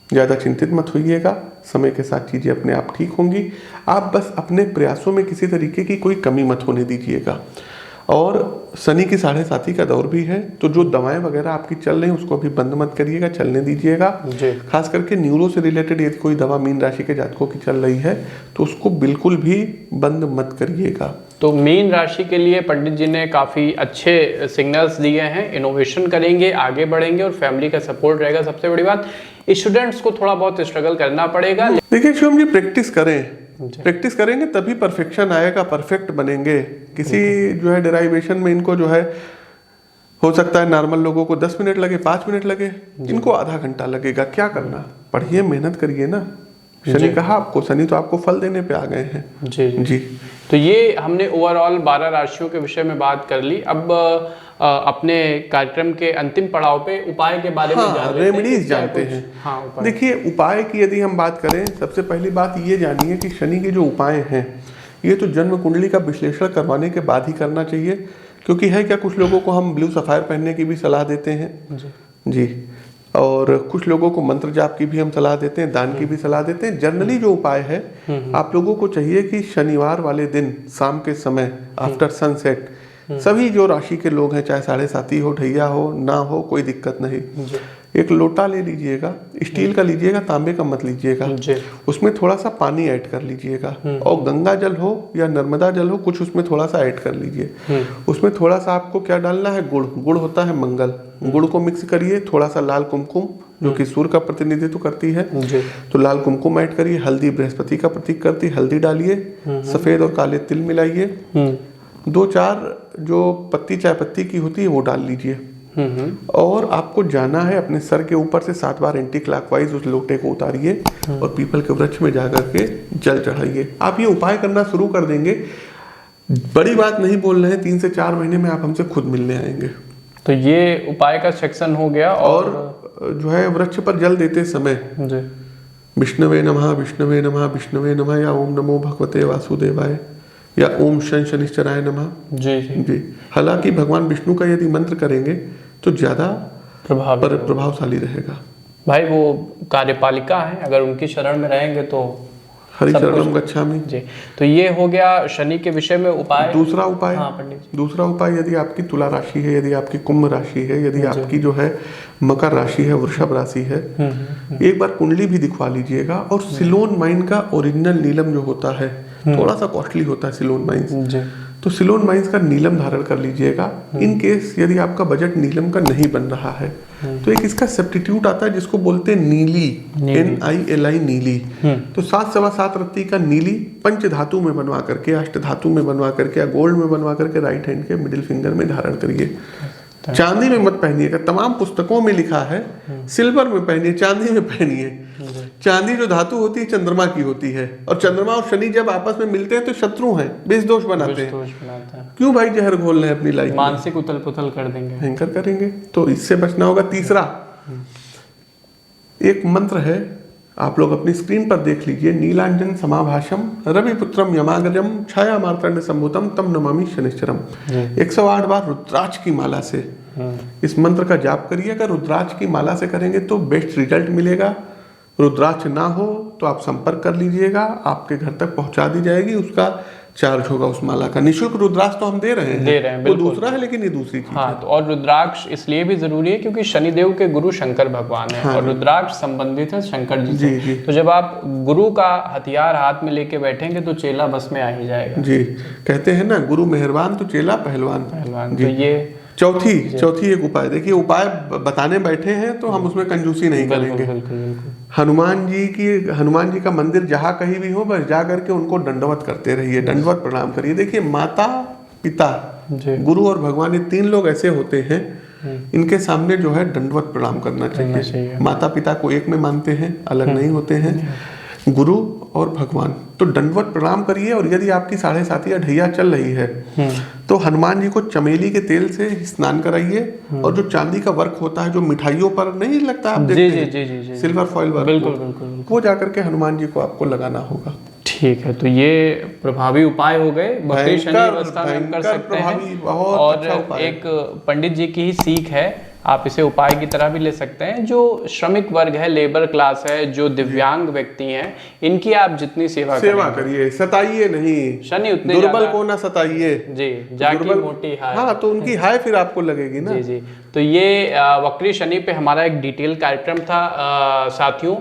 ज़्यादा चिंतित मत होइएगा, समय के साथ चीज़ें अपने आप ठीक होंगी। आप बस अपने प्रयासों में किसी तरीके की कोई कमी मत होने दीजिएगा। और शनि की 7.5 का दौर भी है, तो जो दवाएं वगैरह आपकी चल रही हैं उसको अभी बंद मत करिएगा, चलने दीजिएगा। खास करके न्यूरो से रिलेटेड यदि कोई दवा मीन राशि के जातकों की चल रही है तो उसको बिल्कुल भी बंद मत करिएगा। तो मीन राशि के लिए पंडित जी ने काफ़ी अच्छे सिग्नल्स दिए हैं। इनोवेशन करेंगे, आगे बढ़ेंगे और फैमिली का सपोर्ट रहेगा। सबसे बड़ी बात, स्टूडेंट्स को थोड़ा बहुत स्ट्रगल करना पड़ेगा। देखिए शिवम जी, प्रैक्टिस करेंगे तभी परफेक्शन आएगा, परफेक्ट बनेंगे। किसी जो है डेराइवेशन में इनको जो है हो सकता है नॉर्मल लोगों को 10 मिनट लगे, 5 मिनट लगे, इनको आधा घंटा लगेगा। क्या करना, पढ़िए, मेहनत करिए ना। शनि कहा आपको, शनि तो आपको फल देने पे आ गए हैं। जी। तो ये हमने ओवरऑल 12 राशियों के विषय में बात कर ली। अब अपने कार्यक्रम के अंतिम पड़ाव पे उपाय के बारे में रेमेडीज जानते हैं। हाँ, देखिए, उपाय की यदि हम बात करें, सबसे पहली बात ये जानिए कि शनि के जो उपाय हैं ये तो जन्म कुंडली का विश्लेषण करवाने के बाद ही करना चाहिए, क्योंकि है क्या, कुछ लोगों को हम ब्लू सफायर पहनने की भी सलाह देते हैं जी। और कुछ लोगों को मंत्र जाप की भी हम सलाह देते हैं, दान की भी सलाह देते हैं। जनरली जो उपाय है, आप लोगों को चाहिए कि शनिवार वाले दिन शाम के समय आफ्टर सनसेट सभी जो राशि के लोग हैं, चाहे 7:30 हो, ढैया हो, ना हो, कोई दिक्कत नहीं, एक लोटा ले लीजिएगा, स्टील का लीजिएगा, तांबे का मत लीजिएगा, उसमें थोड़ा सा पानी ऐड कर लीजिएगा और गंगा जल हो या नर्मदा जल हो, कुछ उसमें थोड़ा सा ऐड कर लीजिए। उसमें थोड़ा सा आपको क्या डालना है, गुड़। गुड़ होता है मंगल, गुड़ को मिक्स करिए, थोड़ा सा लाल कुमकुम जो कि सूर्य का प्रतिनिधित्व करती है, तो लाल कुमकुम ऐड करिए। हल्दी बृहस्पति का प्रतीक करती है, हल्दी डालिए। सफेद और काले तिल मिलाइए। 2-4 जो पत्ती चाय पत्ती की होती है वो डाल लीजिए। और आपको जाना है अपने सर के ऊपर से 7 बार एंटी क्लॉकवाइज उस लोटे को उतारिए और पीपल के वृक्ष में जाकर के जल चढ़ाइए। आप ये उपाय करना शुरू कर देंगे, बड़ी बात नहीं बोल रहे हैं, 3 से 4 महीने में आप हमसे खुद मिलने आएंगे। तो ये उपाय का सेक्शन हो गया। और जो है वृक्ष पर जल देते समय विष्णवे नमः, विष्णवे नमः, विष्णवे नमः, या ओम नमो भगवते वासुदेवाय, या ओम शनिश्चराय नमः। जी। हालांकि भगवान विष्णु का यदि मंत्र करेंगे तो ज्यादा प्रभावशाली रहेगा। भाई वो कार्यपालिका है, अगर उनकी शरण में रहेंगे तो हरि शरणम गच्छामि। जी। तो ये हो गया शनि के विषय में उपाय। दूसरा उपाय, हाँ पंडित जी। दूसरा उपाय, यदि आपकी तुला राशि है, यदि आपकी कुंभ राशि है, यदि आपकी जो है मकर राशि है, वृषभ राशि है, एक बार कुंडली भी दिखवा लीजिएगा। और सिलोन माइन का ओरिजिनल नीलम जो होता है, थोड़ा सा कॉस्टली होता है सिलोन माइंस, तो सिलोन माइंस का नीलम धारण कर लीजिएगा। इन केस यदि आपका बजट नीलम का नहीं बन रहा है तो एक इसका सब्स्टिट्यूट आता है जिसको बोलते हैं नीली, NILI, नीली। तो 7 सवा 7 रत्ती का नीली पंच धातु में बनवा करके, अष्ट धातु में बनवा करके या गोल्ड में बनवा करके राइट हैंड के मिडिल फिंगर में धारण करिए। चांदी में मत पहनिएगा, तमाम पुस्तकों में लिखा है सिल्वर में पहनिए, चांदी में पहनिए। चांदी जो धातु होती है चंद्रमा की होती है, और चंद्रमा और शनि जब आपस में मिलते हैं तो शत्रु हैं, विष दोष बनाते हैं। क्यों भाई जहर घोल रहे हैं अपनी लाइफ, मानसिक उथल पुथल कर देंगे, भयंकर करेंगे, तो इससे बचना होगा। तीसरा एक मंत्र है, आप लोग अपनी स्क्रीन पर देख लीजिए, नीलांजन समाभाषम रविपुत्रम यमाग्रजम छाया मार्तंड संभूतम तम नमामि शनिश्चरम। 108 बार रुद्राक्ष की माला से इस मंत्र का जाप करिए। अगर रुद्राक्ष की माला से करेंगे तो बेस्ट रिजल्ट मिलेगा। रुद्राक्ष ना हो तो आप संपर्क कर लीजिएगा, आपके घर तक पहुंचा दी जाएगी। उसका चार्ज होगा उस माला का। निःशुल्क रुद्राक्ष तो हम दे रहे हैं, वो दूसरा है, लेकिन ये दूसरी चीज है। तो और रुद्राक्ष इसलिए भी जरूरी है क्योंकि शनिदेव के गुरु शंकर भगवान है। और रुद्राक्ष संबंधित है शंकर जी से। जी। तो जब आप गुरु का हथियार हाथ में लेके बैठेंगे तो चेला बस में आ ही जाएगा। जी, कहते हैं ना, गुरु मेहरबान तो चेला पहलवान। तो ये चौथी एक उपाय, देखिए उपाय बताने बैठे हैं तो हम उसमें कंजूसी नहीं करेंगे। हनुमान जी का मंदिर जहाँ कहीं भी हो, बस जा करके उनको दंडवत करते रहिए, दंडवत प्रणाम करिए। देखिए माता पिता गुरु और भगवान, ये 3 लोग ऐसे होते हैं, इनके सामने जो है दंडवत प्रणाम करना चाहिए। माता पिता को एक में मानते हैं, अलग नहीं होते हैं, गुरु और भगवान, तो दंडवत प्रणाम करिए। और यदि आपकी 7:30 या ढैया चल रही है तो हनुमान जी को चमेली के तेल से स्नान कराइए। और जो चांदी का वर्क होता है, जो मिठाइयों पर नहीं लगता, आप देखते हैं सिल्वर फॉइल वर्क, बिल्कुल वो जाकर के हनुमान जी को आपको लगाना होगा। ठीक है, तो ये प्रभावी उपाय हो गए, बकरी शनि अवस्था में हम कर सकते हैं। और एक पंडित जी की ही सीख है, आप इसे उपाय की तरह भी ले सकते हैं। जो श्रमिक वर्ग है, लेबर क्लास है, जो दिव्यांग व्यक्ति हैं, इनकी आप जितनी सेवा करिए, सताइए नहीं। शनि उतने दुर्बल को ना सताइए जी, जाकी मोटी हाय। हाँ, तो उनकी हाय फिर आपको लगेगी ना। जी। तो ये वक्री शनि पे हमारा एक डिटेल कार्यक्रम था साथियों।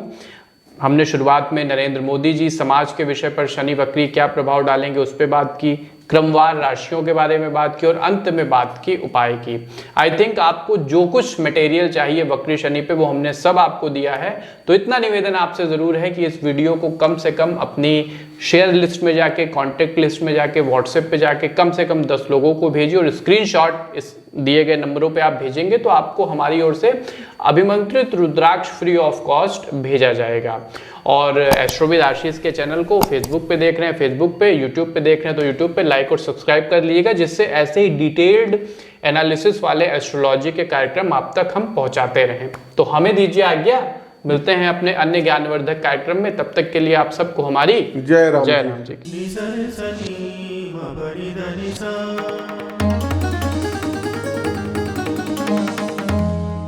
हमने शुरुआत में नरेंद्र मोदी जी समाज के विषय पर शनि वक्री क्या प्रभाव डालेंगे उस पर बात की, क्रमवार राशियों के बारे में बात की, और अंत में बात की उपाय की। आई थिंक आपको जो कुछ मटेरियल चाहिए वक्री शनि पे वो हमने सब आपको दिया है। तो इतना निवेदन आपसे ज़रूर है कि इस वीडियो को कम से कम अपनी शेयर लिस्ट में जाके, कॉन्टेक्ट लिस्ट में जाके, व्हाट्सएप पे जाके कम से कम 10 लोगों को भेजिए। और स्क्रीनशॉट इस दिए गए नंबरों पे आप भेजेंगे तो आपको हमारी ओर से अभिमंत्रित रुद्राक्ष फ्री ऑफ कॉस्ट भेजा जाएगा। और एस्ट्रोविद आशीष के चैनल को फेसबुक पे देख रहे हैं फेसबुक पे, यूट्यूब पे देख रहे हैं तो यूट्यूब पे लाइक और सब्सक्राइब कर लीजिएगा, जिससे ऐसे ही डिटेल्ड एनालिसिस वाले एस्ट्रोलॉजी के कार्यक्रम आप तक हम पहुंचाते रहें। तो हमें दीजिए आज्ञा, मिलते हैं अपने अन्य ज्ञानवर्धक कार्यक्रम में। तब तक के लिए आप सबको हमारी जय राम जी की।